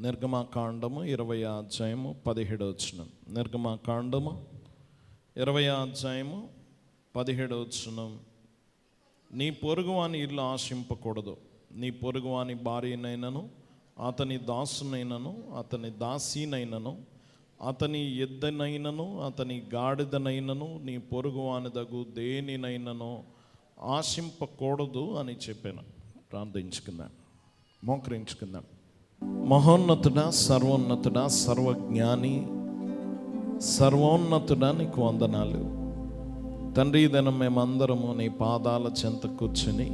నిర్గమకాండము 20వ అధ్యాయము 17వ వచనం. నిర్గమకాండము 20వ అధ్యాయము 17వ వచనం. నీ పొరుగువాని ఇల్లు ఆశింపకూడదు. నీ పొరుగువాని భార్యనైనను, అతని దాసునైనను, అతని దాసీనైనను, అతని ఎద్దనైనను, అతని గాడిదనైనను, నీ పొరుగువానిదగు దేనినైనను ఆశింపకూడదు అని చెప్పాను. ప్రార్థించుకుందాం, మోకరించుకుందాం. మహోన్నతుడా, సర్వోన్నతుడా, సర్వజ్ఞాని, సర్వోన్నతుడా, నీకు వందనాలు తండ్రి. దినం మేమందరము నీ పాదాల చెంత కూర్చుని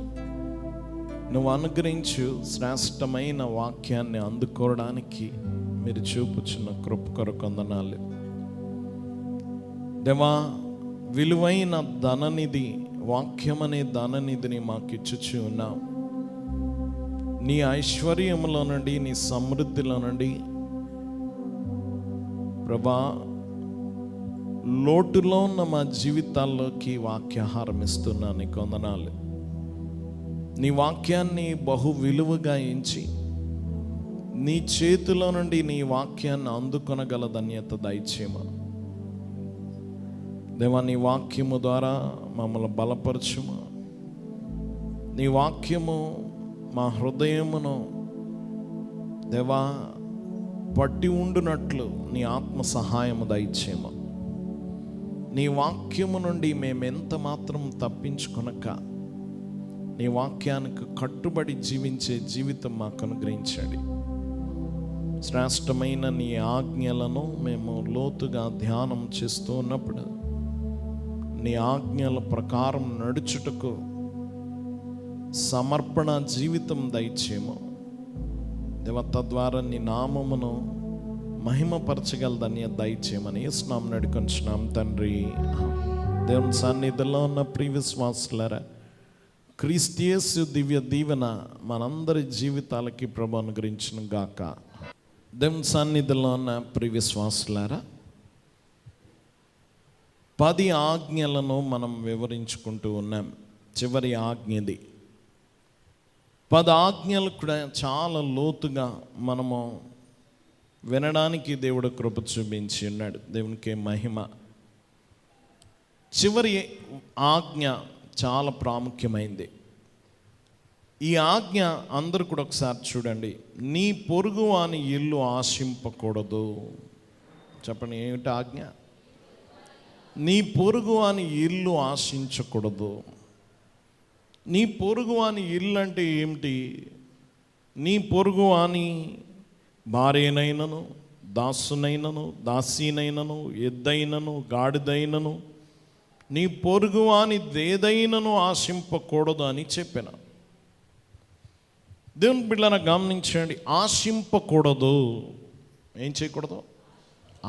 నువ్వు అనుగ్రహించు శ్రేష్టమైన వాక్యాన్ని అందుకోవడానికి మీరు చూపుచున్న కృప కొరకు వందనాలు దేవా. విలువైన ధననిధి, వాక్యమనే ధననిధిని మాకు ఇచ్చుచు ఉన్నాం. నీ ఐశ్వర్యములో నుండి, నీ సమృద్ధిలో నుండి ప్రభా, లోటులో ఉన్న మా జీవితాల్లోకి వాక్యాహారం ఇస్తున్నా నీకు వందనాలు. నీ వాక్యాన్ని బహు విలువగా ఎంచి నీ చేతిలో నుండి నీ వాక్యాన్ని అందుకొనగల ధన్యత దయచేయమా దేవా. నీ వాక్యము ద్వారా మమ్మల్ని బలపరచుమా. నీ వాక్యము మా హృదయమును దేవా పట్టి ఉండునట్లు నీ ఆత్మ సహాయము దయచేయమా. నీ వాక్యము నుండి మేమెంత మాత్రం తప్పించుకొనక నీ వాక్యానికి కట్టుబడి జీవించే జీవితం మాకు అనుగ్రహించండి. శ్రేష్టమైన నీ ఆజ్ఞలను మేము లోతుగా ధ్యానం చేస్తూ ఉన్నప్పుడు నీ ఆజ్ఞల ప్రకారం నడుచుటకు సమర్పణ జీవితం దయచేయము దేవ. తద్వారా నీ నామమును మహిమపరచగల ధన్యత దయచేయమని యేసునామమున నడుకొంచున్నాం తండ్రి. దేవుని సన్నిధిలో ఉన్న ప్రియ విశ్వాసులారా, క్రీస్తు యేసు దివ్య దీవెన మనందరి జీవితాలకి ప్రభు అనుగ్రహించును గాక. దేవుని సన్నిధిలో ఉన్న ప్రియ విశ్వాసులారా, 10 ఆజ్ఞలను మనం వివరించుకుంటూ ఉన్నాం. చివరి ఆజ్ఞది. 10 ఆజ్ఞలు కూడా చాలా లోతుగా మనము వినడానికి దేవుడు కృప చూపించి ఉన్నాడు. దేవునికి మహిమ. చివరి ఆజ్ఞ చాలా ప్రాముఖ్యమైంది. ఈ ఆజ్ఞ అందరూ కూడా ఒకసారి చూడండి. నీ పొరుగువాని ఇల్లు ఆశింపకూడదు. చెప్పండి, ఏమిటి ఆజ్ఞ? నీ పొరుగువాని ఇల్లు ఆశించకూడదు. నీ పొరుగువాని ఇల్లు అంటే ఏమిటి? నీ పొరుగువాని భార్యనైనను, దాసునైనను, దాసీనైనను, ఎద్దైనను, గాడిదైనను, నీ పొరుగువాని దేదైనను ఆశింపకూడదు అని చెప్పిన. దేవుని బిడ్డలను గమనించండి. ఆశింపకూడదు. ఏం చేయకూడదు?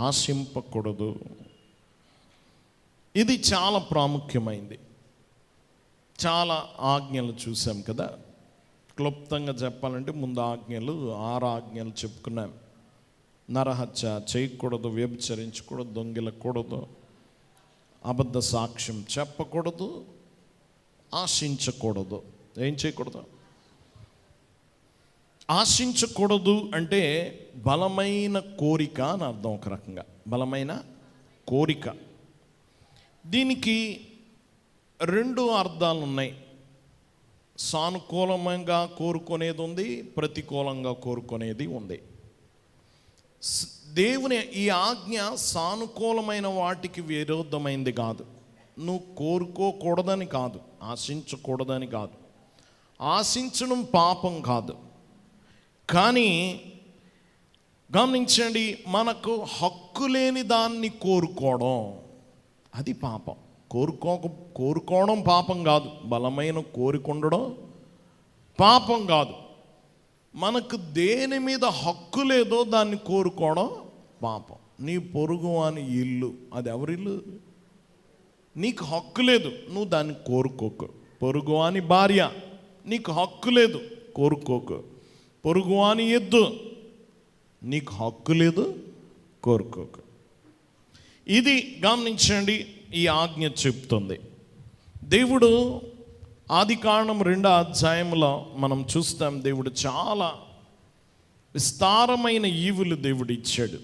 ఆశింపకూడదు. ఇది చాలా ప్రాముఖ్యమైంది. చాలా ఆజ్ఞలు చూసాం కదా. క్లుప్తంగా చెప్పాలంటే ముందు ఆజ్ఞలు 6 ఆజ్ఞలు చెప్పుకున్నాం. నరహత్య చేయకూడదు, వ్యభిచరించకూడదు, దొంగిలకూడదు, అబద్ధ సాక్ష్యం చెప్పకూడదు, ఆశించకూడదు. ఏం చేయకూడదు? ఆశించకూడదు అంటే బలమైన కోరిక అని అర్థం. ఒక రకంగా బలమైన కోరిక. దీనికి 2 అర్థాలు ఉన్నాయి. సానుకూలంగా కోరుకునేది ఉంది, ప్రతికూలంగా కోరుకునేది ఉంది. దేవుని ఈ ఆజ్ఞ సానుకూలమైన వాటికి విరోధమైంది కాదు. నువ్వు కోరుకోకూడదని కాదు, ఆశించకూడదని కాదు. ఆశించడం పాపం కాదు. కానీ గమనించండి, మనకు హక్కు లేని దాన్ని కోరుకోవడం అది పాపం. కోరుకోవడం పాపం కాదు. బలమైన కోరిక ఉండడం పాపం కాదు. మనకు దేని మీద హక్కు లేదో దాన్ని కోరుకోవడం పాపం. నీ పొరుగువాని ఇల్లు, అది ఎవరిల్లు? నీకు హక్కు లేదు, నువ్వు దాన్ని కోరుకోకు. పొరుగువాని భార్య, నీకు హక్కు లేదు, కోరుకోకు. పొరుగువాని ఎద్దు, నీకు హక్కు లేదు, కోరుకోకు. ఇది గమనించండి. ఈ ఆజ్ఞ చెప్తుంది. దేవుడు ఆదికాండం 2వ అధ్యాయంలో మనం చూస్తాం. దేవుడు చాలా విస్తారమైన ఈవులు దేవుడు ఇచ్చాడు.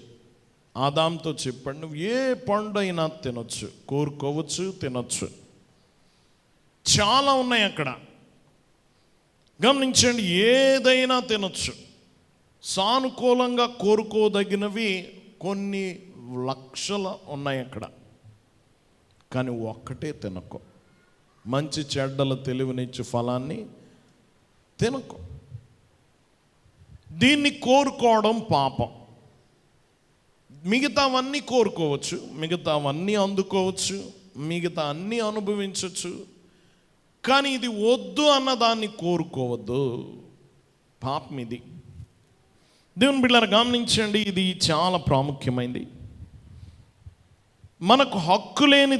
ఆదాంతో చెప్పాడు, నువ్వు ఏ పండు అయినా తినొచ్చు, కోరుకోవచ్చు, తినొచ్చు. చాలా ఉన్నాయి అక్కడ, గమనించండి. ఏదైనా తినొచ్చు. సానుకూలంగా కోరుకోదగినవి కొన్ని లక్షల ఉన్నాయి అక్కడ. కానీ ఒక్కటే తినకో, మంచి చెడ్డల తెలివినిచ్చు ఫలాన్ని తినకో. దీన్ని కోరుకోవడం పాపం. మిగతావన్నీ కోరుకోవచ్చు, మిగతావన్నీ అందుకోవచ్చు, మిగతా అన్నీ అనుభవించవచ్చు. కానీ ఇది వద్దు అన్నదాన్ని కోరుకోవద్దు, పాపం ఇది. దేవుని బిడ్డలారా గమనించండి, ఇది చాలా ప్రాముఖ్యమైనది. మనకు హక్కు లేని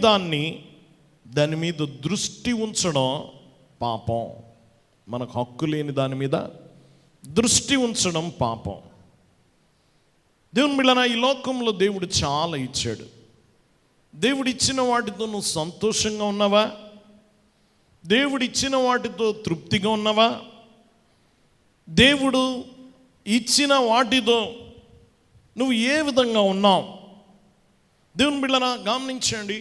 దాని మీద దృష్టి ఉంచడం పాపం. మనకు హక్కు లేని దాని మీద దృష్టి ఉంచడం పాపం. దేవుని బిడ్డలారా, ఈ లోకంలో దేవుడు చాలా ఇచ్చాడు. దేవుడు ఇచ్చిన వాటితో నువ్వు సంతోషంగా ఉన్నావా? దేవుడు ఇచ్చిన వాటితో తృప్తిగా ఉన్నావా? దేవుడు ఇచ్చిన వాటితో నువ్వు ఏ విధంగా ఉన్నావు? దేవుని బిడ్డలారా గమనించండి,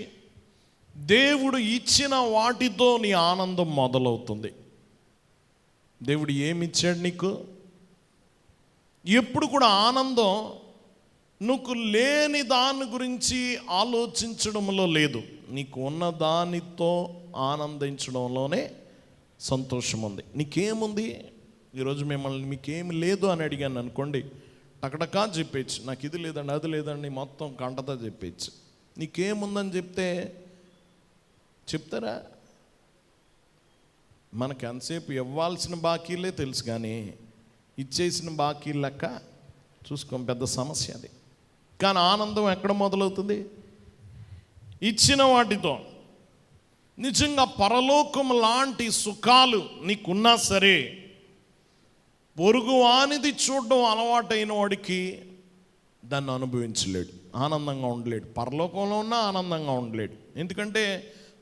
దేవుడు ఇచ్చిన వాటితో నీ ఆనందం మొదలవుతుంది. దేవుడు ఏమి ఇచ్చాడు నీకు? ఎప్పుడు కూడా ఆనందం నువ్వు లేని దాని గురించి ఆలోచించడంలో లేదు, నీకు ఉన్న దానితో ఆనందించడంలోనే సంతోషం ఉంది. నీకేముంది? ఈరోజు మిమ్మల్ని మీకేమి లేదు అని అడిగాను అనుకోండి, టకటకా చెప్పేచ్చు, నాకు ఇది లేదండి, అది లేదండి, మొత్తం కంటతా చెప్పేచ్చు. నీకేముందని చెప్తారా? మనకు ఎంతసేపు ఇవ్వాల్సిన బాకీలే తెలుసు, కానీ ఇచ్చేసిన బాకీలు లెక్క చూసుకోం, పెద్ద సమస్య అది. కానీ ఆనందం ఎక్కడ మొదలవుతుంది? ఇచ్చిన వాటితో. నిజంగా పరలోకం లాంటి సుఖాలు నీకున్నా సరే, పొరుగువానిది చూడడం అలవాటైన వాడికి దాన్ని అనుభవించలేడు, ఆనందంగా ఉండలేడు. పరలోకంలో ఉన్నా ఆనందంగా ఉండలేడు. ఎందుకంటే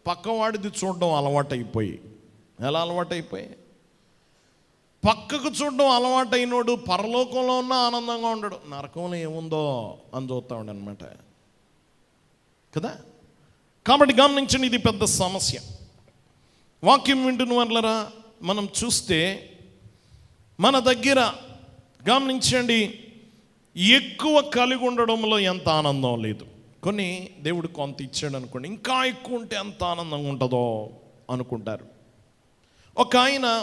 పక్కవాడిది చూడడం అలవాటైపోయి. ఎలా అలవాటైపోయి? పక్కకు చూడడం అలవాటైనోడు పరలోకంలో ఉన్నా ఆనందంగా ఉండడు, నరకంలో ఏముందో అని చూస్తాడు అనమాట కదా. కాబట్టి గమనించండి, ఇది పెద్ద సమస్య. వాక్యం వింటున్న వాళ్ళరా, మనం చూస్తే మన దగ్గర గమనించండి, ఎక్కువ కలిగి ఉండడంలో ఎంత ఆనందం లేదు. కొన్ని దేవుడు కొంత ఇచ్చాడు అనుకోండి, ఇంకా ఎక్కువ ఉంటే ఎంత ఆనందంగా ఉంటుందో అనుకుంటారు.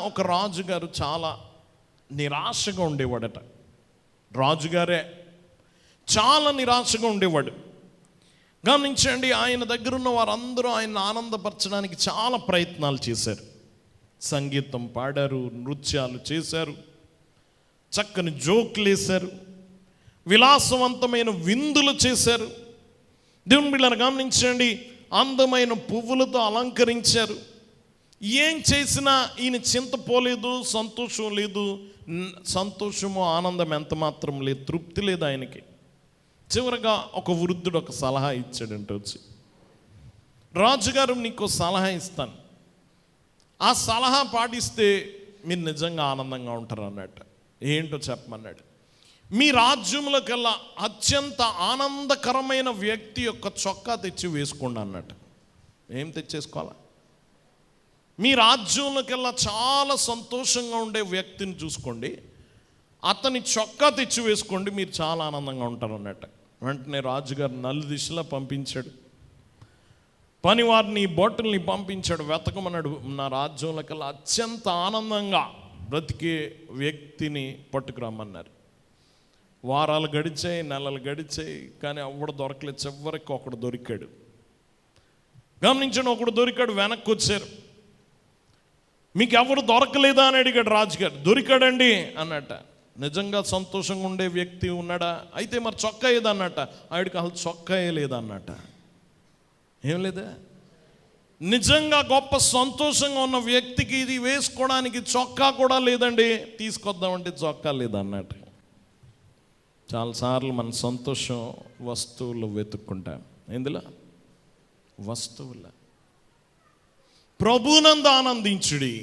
ఒక రాజుగారు చాలా నిరాశగా ఉండేవాడట. రాజుగారే చాలా నిరాశగా ఉండేవాడు. గమనించండి, ఆయన దగ్గర ఉన్న వారందరూ ఆయన ఆనందపరచడానికి చాలా ప్రయత్నాలు చేశారు. సంగీతం పాడారు, నృత్యాలు చేశారు, చక్కని జోకులు వేశారు, విలాసవంతమైన విందులు చేశారు. దేవుని బిడ్డలారా గమనించండి, అందమైన పువ్వులతో అలంకరించారు. ఏం చేసినా ఈయన చింతపోలేదు, సంతోషం లేదు, సంతోషము ఆనందం ఎంత మాత్రం లేదు, తృప్తి లేదు ఆయనకి. చివరగా ఒక వృద్ధుడు ఒక సలహా ఇచ్చాడంటే, వచ్చి, రాజుగారు నీకు సలహా ఇస్తాను, ఆ సలహా పాటిస్తే మీరు నిజంగా ఆనందంగా ఉంటారు అన్నట్టు. ఏంటో చెప్పమన్నాడు. మీ రాజ్యంలోకెల్లా అత్యంత ఆనందకరమైన వ్యక్తి యొక్క చొక్కా తెచ్చి వేసుకోండి అన్నట్టు. ఏం తెచ్చేసుకోవాలా? మీ రాజ్యంలోకెల్లా చాలా సంతోషంగా ఉండే వ్యక్తిని చూసుకోండి, అతని చొక్కా తెచ్చి వేసుకోండి, మీరు చాలా ఆనందంగా ఉంటారు అన్నట్టు. వెంటనే రాజుగారు నలుదిశలా పంపించాడు, పనివారిని బొట్టుల్ని పంపించాడు, వెతకమన్నాడు. నా రాజ్యంలోకెల్లా అత్యంత ఆనందంగా బ్రతికే వ్యక్తిని పట్టుకురమ్మన్నారు. వారాలు గడిచాయి, నెలలు గడిచాయి, కానీ ఎవడు దొరకలేదు. చివరికి ఒకడు దొరికాడు. గమనించండి, ఒకడు దొరికాడు. వెనక్కి వచ్చారు. మీకు ఎవరు దొరకలేదా అని అడిగాడు రాజుగారు. దొరికాడండి అన్నట్ట. నిజంగా సంతోషంగా ఉండే వ్యక్తి ఉన్నాడా? అయితే మరి చొక్కా ఏదన్నట్ట. ఆవిడికి అసలు చొక్కా లేదన్నట్ట. ఏం లేదా? నిజంగా గొప్ప సంతోషంగా ఉన్న వ్యక్తికి ఇది వేసుకోవడానికి చొక్కా కూడా లేదండి. తీసుకొద్దామంటే చొక్కా లేదన్నట్టు. చాలాసార్లు మన సంతోషం వస్తువులు వెతుక్కుంటాం. ఎందులో? వస్తువుల. ప్రభునందు ఆనందించుడి.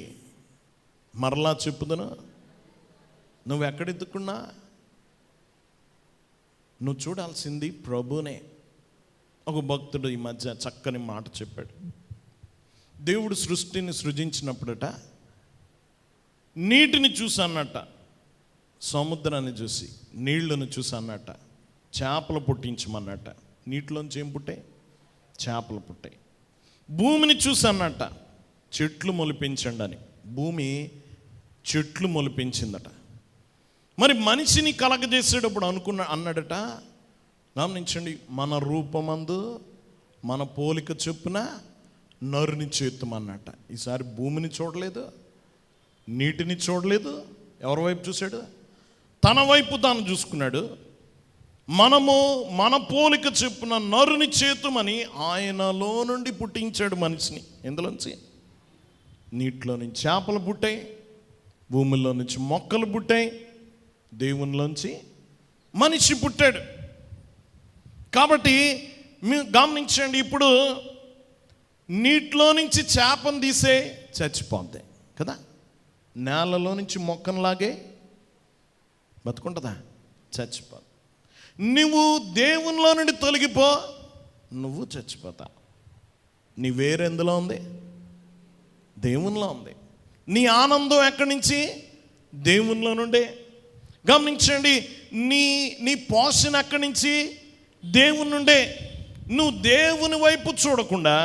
మరలా చెప్పుదును, నువ్వు ఎక్కడ ఎత్తుకున్నా నువ్వు చూడాల్సింది ప్రభునే. ఒక భక్తుడు ఈ మధ్య చక్కని మాట చెప్పాడు. దేవుడు సృష్టిని సృజించినప్పుడట నీటిని చూసి అన్నట్ట, సముద్రాన్ని చూసి, నీళ్లను చూసి అన్నట్ట, చేపలు పుట్టించమన్నట్ట. నీటిలోంచి ఏం పుట్టాయి? చేపలు పుట్టాయి. భూమిని చూసి అన్నట్ట, చెట్లు మొలిపించండి అని. భూమి చెట్లు మొలిపించిందట. మరి మనిషిని కలగజేసేటప్పుడు అన్నాడట, గమనించండి, మన రూపమందు మన పోలిక చొప్పున నరుని చేతుమన్నట్ట. ఈసారి భూమిని చూడలేదు, నీటిని చూడలేదు. ఎవరి వైపు చూశాడు? తన వైపు తాను చూసుకున్నాడు. మనము మన పోలిక చొప్పున నరుని చేతుమని ఆయనలో నుండి పుట్టించాడు మనిషిని. ఎందులోంచి? నీటిలో నుంచి చేపలు పుట్టాయి, భూమిలో నుంచి మొక్కలు పుట్టాయి, దేవునిలోంచి మనిషి పుట్టాడు. కాబట్టి మీరు గమనించండి, ఇప్పుడు నీటిలో నుంచి చేపను తీసే చచ్చిపోద్ది కదా, నేలలో నుంచి మొక్కను లాగే బతుకుంటుందా? చచ్చిపోద్ది. నువ్వు దేవునిలో నుండి తొలగిపో, నువ్వు చచ్చిపోతా. నీ వేరెందులో ఉంది? దేవునిలో ఉంది. నీ ఆనందం ఎక్కడి నుంచి? దేవునిలో నుండే. గమనించండి, నీ పోషణ ఎక్కడి నుంచి? దేవుని నుండే. నువ్వు దేవుని వైపు చూడకుండా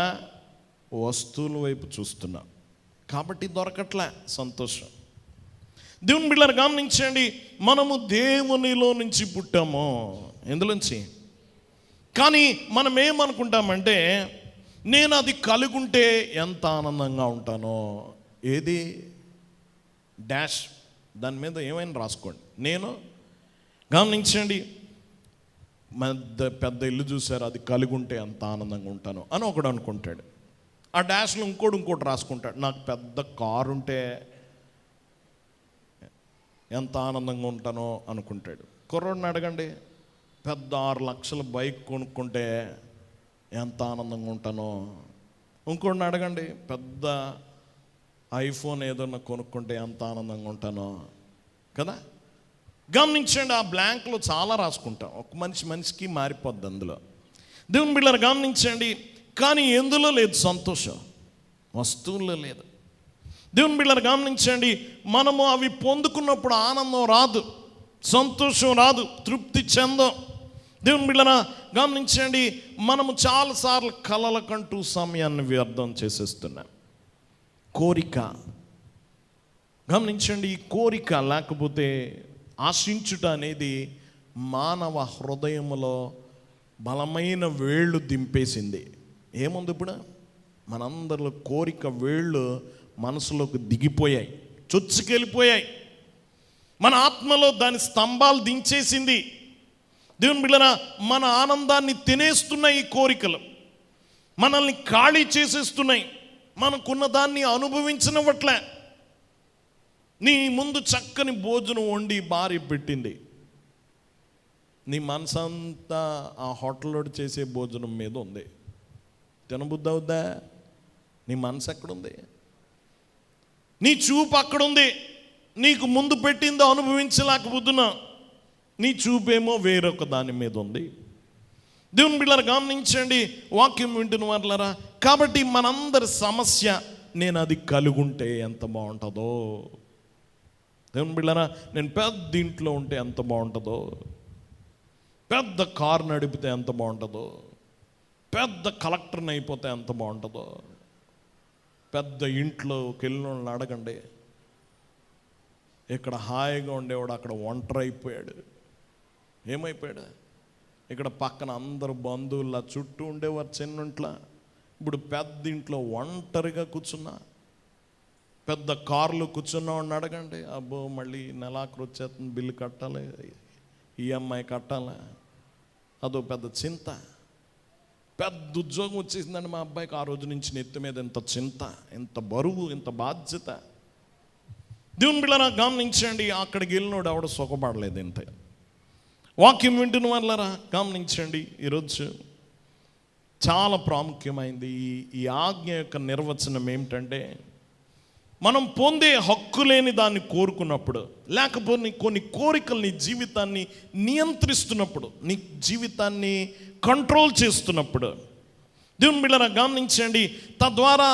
వస్తువుల వైపు చూస్తున్నావు కాబట్టి దొరకట్లే సంతోషం. దేవుని బిడ్డలు గమనించండి, మనము దేవునిలో నుంచి పుట్టాము. ఎందులోంచి? కానీ మనం ఏమనుకుంటామంటే, నేను అది కలిగుంటే ఎంత ఆనందంగా ఉంటానో. ఏది? డాష్, దాని మీద ఏమైనా రాసుకోండి. నేను గమనించండి, పెద్ద ఇల్లు చూశారు, అది కలిగి ఉంటే ఎంత ఆనందంగా ఉంటాను అని ఒకడు అనుకుంటాడు. ఆ డాష్లో ఇంకోటి రాసుకుంటాడు, నాకు పెద్ద కారు ఉంటే ఎంత ఆనందంగా ఉంటానో అనుకుంటాడు. కుర్రోడిని అడగండి, పెద్ద 6 లక్షల బైక్ కొనుక్కుంటే ఎంత ఆనందంగా ఉంటానో. ఇంకోటిని అడగండి, పెద్ద ఐఫోన్ ఏదన్నా కొనుక్కుంటే ఎంత ఆనందంగా ఉంటానో కదా. గమనించండి, ఆ బ్లాంక్లో చాలా రాసుకుంటాం. ఒక మనిషికి మారిపోద్ది అందులో. దేవుని బిడ్డలారా గమనించండి, కానీ ఎందులో లేదు సంతోషం? వస్తువుల్లో లేదు. దేవుని బిడ్డలారా గమనించండి, మనము అవి పొందుకున్నప్పుడు ఆనందం రాదు, సంతోషం రాదు, తృప్తి చెందం. దేవుని బిడ్డలారా గమనించండి, మనము చాలాసార్లు కలలకంటూ సమయాన్ని వ్యర్థం చేసేస్తున్నాం. కోరిక, గమనించండి, ఈ కోరిక లేకపోతే ఆశించుట అనేది మానవ హృదయంలో బలమైన వేళ్ళు దింపేసింది. ఏముంది ఇప్పుడు? మనందరిలో కోరిక వేళ్ళు మనసులోకి దిగిపోయాయి, చొచ్చుకెళ్ళిపోయాయి. మన ఆత్మలో దాని స్తంభాలు దించేసింది. దేవుని బిడ్డలారా, మన ఆనందాన్ని తినేస్తున్నాయి ఈ కోరికలు, మనల్ని ఖాళీ చేసేస్తున్నాయి, మనకున్న దాన్ని అనుభవించనివ్వట్లే. నీ ముందు చక్కని భోజనం వండి భార్య పెట్టింది, నీ మనసంతా ఆ హోటల్లో చేసే భోజనం మీద ఉంది. తినబుద్ధి అవుద్దా? నీ మనసు ఎక్కడుంది? నీ చూపు అక్కడుంది. నీకు ముందు పెట్టిందో అనుభవించలేకపోతున్నా, నీ చూపేమో వేరొక దాని మీద ఉంది. దేవుని బిడ్డలారా గమనించండి, వాక్యం వింటున్న వాళ్ళారా, కాబట్టి మనందరి సమస్య, నేను అది కలుగుంటే ఎంత బాగుంటుందో. దేవుని బిడ్డలారా, నేను పెద్ద ఇంట్లో ఉంటే ఎంత బాగుంటుందో, పెద్ద కారు నడిపితే ఎంత బాగుంటుందో, పెద్ద కలెక్టర్ని అయిపోతే ఎంత బాగుంటుందో. పెద్ద ఇంట్లోకి వెళ్ళిన వాళ్ళని అడగండి, ఇక్కడ హాయిగా ఉండేవాడు అక్కడ ఒంటరి అయిపోయాడు. ఏమైపోయాడు? ఇక్కడ పక్కన అందరు బంధువుల చుట్టూ ఉండేవారు చిన్నింట్లో, ఇప్పుడు పెద్ద ఇంట్లో ఒంటరిగా కూర్చున్నా. పెద్ద కారులో కూర్చున్నామని అడగండి, అబ్బో మళ్ళీ నెలాఖరు వచ్చేస్తుంది, బిల్లు కట్టాలి, ఈఎంఐ కట్టాలి, అదో పెద్ద చింత. పెద్ద ఉద్యోగం వచ్చేసిందండి మా అబ్బాయికి, ఆ రోజు నుంచి నెత్తి మీద ఎంత చింత, ఎంత బరువు, ఎంత బాధ్యత. దేవుని బిడ్డలారా గమనించండి, అక్కడికి వెళ్ళినోడు ఎవడ సుఖపడలేదు. ఇంత వాక్యం వింటున్న వాళ్ళారా గమనించండి, ఈరోజు చాలా ప్రాముఖ్యమైంది ఈ ఆజ్ఞ యొక్క నిర్వచనం ఏమిటంటే, మనం పొందే హక్కు లేని దాన్ని కోరుకున్నప్పుడు, లేకపోతే కొన్ని కోరికలు నీ జీవితాన్ని నియంత్రిస్తున్నప్పుడు, నీ జీవితాన్ని కంట్రోల్ చేస్తున్నప్పుడు, దేవుని బిడ్డలారా గమనించండి, తద్వారా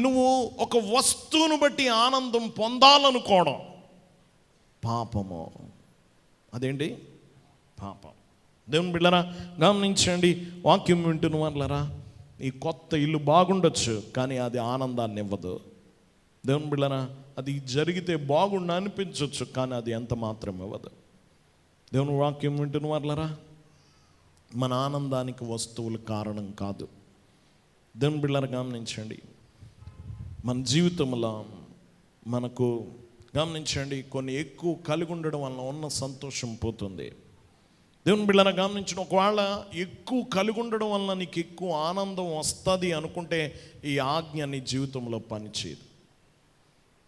నువ్వు ఒక వస్తువును బట్టి ఆనందం పొందాలనుకోవడం పాపము. అదేంటి? పాపం. దేవుని బిడ్డలారా గమనించండి, వాక్యం వింటున్న వాళ్ళరా, ఈ కొత్త ఇల్లు బాగుండొచ్చు కానీ అది ఆనందాన్ని ఇవ్వదు. దేవుని బిడ్డలారా, అది జరిగితే బాగుండు అనిపించవచ్చు కానీ అది ఎంత మాత్రం ఇవ్వదు. దేవుని వాక్యం వింటున్న వాళ్ళరా, మన ఆనందానికి వస్తువులు కారణం కాదు. దేవుని బిడ్డలారా గమనించండి, మన జీవితంలో మనకు గమనించండి కొన్ని ఎక్కువ కలిగి ఉండడం వల్ల ఉన్న సంతోషం పోతుంది. దేవుని బిడ్డలారా గమనించండి, ఒకవేళ ఎక్కువ కలిగి ఉండడం వల్ల నీకు ఎక్కువ ఆనందం వస్తుంది అనుకుంటే ఈ ఆజ్ఞ నీ జీవితంలో పనిచేయదు.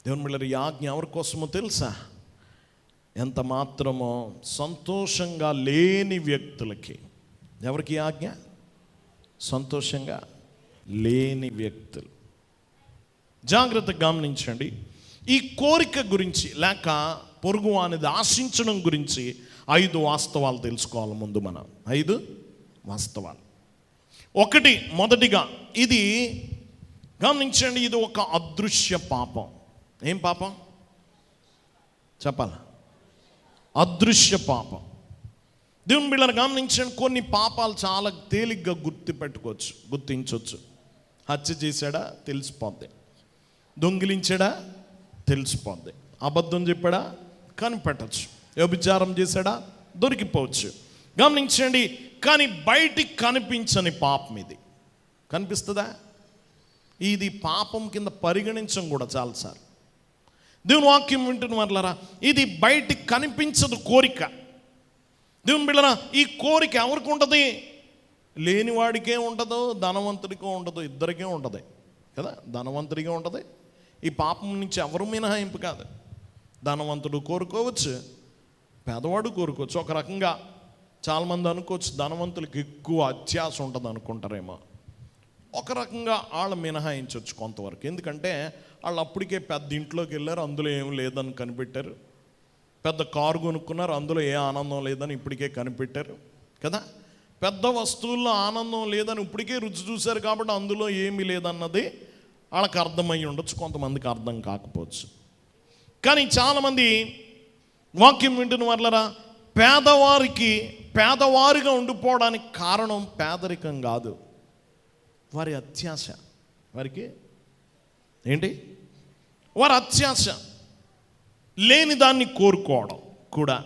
దేవుని బిడ్డలారా, ఈ ఆజ్ఞ ఎవరి కోసమో తెలుసా? ఎంత మాత్రమో సంతోషంగా లేని వ్యక్తులకి. ఎవరికి ఆజ్ఞ? సంతోషంగా లేని వ్యక్తులు. జాగ్రత్తగా గమనించండి, ఈ కోరిక గురించి లేక పొరుగు అనేది ఆశించడం గురించి 5 వాస్తవాలు తెలుసుకోవాలి. ముందు మనం 5 వాస్తవాలు. మొదటిగా ఇది గమనించండి, ఇది ఒక అదృశ్య పాపం. ఏం పాపం చెప్పాలా? అదృశ్య పాపం. దేవుని బిడ్డలారా గమనించండి, కొన్ని పాపాలు చాలా తేలిగ్గా గుర్తించవచ్చు. హత్య చేశాడా? తెలిసిపోద్ది. దొంగిలించాడా? తెలిసిపోద్ది. అబద్ధం చెప్పాడా? కనిపెట్టచ్చు. వ్యభిచారం చేశాడా? దొరికిపోవచ్చు. గమనించండి, కానీ బయటికి కనిపించని పాపం ఇది. కనిపిస్తుందా? ఇది పాపం కింద పరిగణించం కూడా చాలాసార్లు. దేవుని వాక్యం వింటున్న వాళ్ళరా, ఇది బయటికి కనిపించదు కోరిక. దేవుని బిడ్డలారా, ఈ కోరిక ఎవరికి ఉంటుంది? లేనివాడికే ఉండదు, ధనవంతుడికే ఉండదు, ఇద్దరికే ఉంటుంది కదా. ధనవంతుడికే ఉంటుంది. ఈ పాపం నుంచి ఎవరు మినహాయింపు కాదు. ధనవంతుడు కోరుకోవచ్చు, పేదవాడు కోరుకోవచ్చు. ఒక రకంగా చాలామంది అనుకోవచ్చు ధనవంతులకి ఎక్కువ అత్యాశ ఉంటుంది అనుకుంటారేమో. ఒక రకంగా వాళ్ళు మినహాయించవచ్చు కొంతవరకు. ఎందుకంటే వాళ్ళు అప్పటికే పెద్ద ఇంట్లోకి వెళ్ళారు, అందులో ఏం లేదని కనిపెట్టారు. పెద్ద కారు కొనుక్కున్నారు, అందులో ఏ ఆనందం లేదని ఇప్పటికే కనిపెట్టారు కదా. పెద్ద వస్తువుల్లో ఆనందం లేదని ఇప్పటికే రుచి చూశారు కాబట్టి అందులో ఏమీ లేదన్నది వాళ్ళకి అర్థమై ఉండొచ్చు, కొంతమందికి అర్థం కాకపోవచ్చు. కానీ చాలామంది వాక్యం వింటున్న వాళ్ళరా, పేదవారిగా ఉండిపోవడానికి కారణం పేదరికం కాదు, వారి అత్యాశ. వారికి ఏంటి? వారి అత్యాశ, లేని దాన్ని కోరుకోవడం కూడా.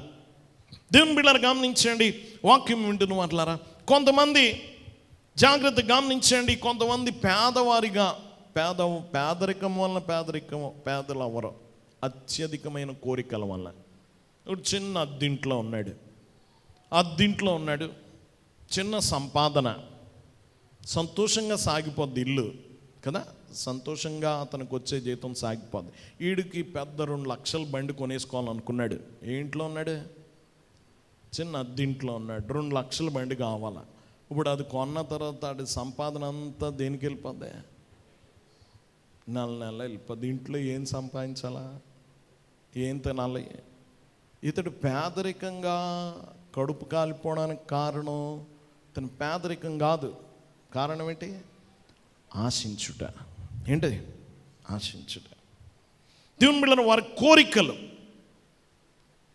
దేవుని బిడ్డలారా గమనించండి, వాక్యం వింటున్న వాళ్ళరా, కొంతమంది జాగ్రత్తగా గమనించండి, కొంతమంది పేదరికం వలన పేదలు అవ్వరు, అత్యధికమైన కోరికల వల్ల. ఇప్పుడు చిన్న అద్దింట్లో ఉన్నాడు, చిన్న సంపాదన, సంతోషంగా సాగిపోద్ది ఇల్లు కదా. సంతోషంగా అతనికి వచ్చే జీతం సాగిపోద్ది. వీడికి పెద్ద 2 లక్షల బండి కొనేసుకోవాలనుకున్నాడు. ఏ ఇంట్లో ఉన్నాడు? చిన్న అద్దింట్లో ఉన్నాడు. 2 లక్షల బండి కావాలా. ఇప్పుడు అది కొన్న తర్వాత అది సంపాదన అంతా దేనికి వెళ్ళిపోద్ది? నెల వెళ్ళిపోద్ది. ఇంట్లో ఏం సంపాదించాలా? ఏం తినాలి? ఇతడు పేదరికంగా కడుపు కాలిపోవడానికి కారణం ఇతను పేదరికం కాదు. కారణం ఏంటి? ఆశించుట. ఏంటి? ఆశించుట. దేవుని బిడ్డలారా, వారి కోరికలు,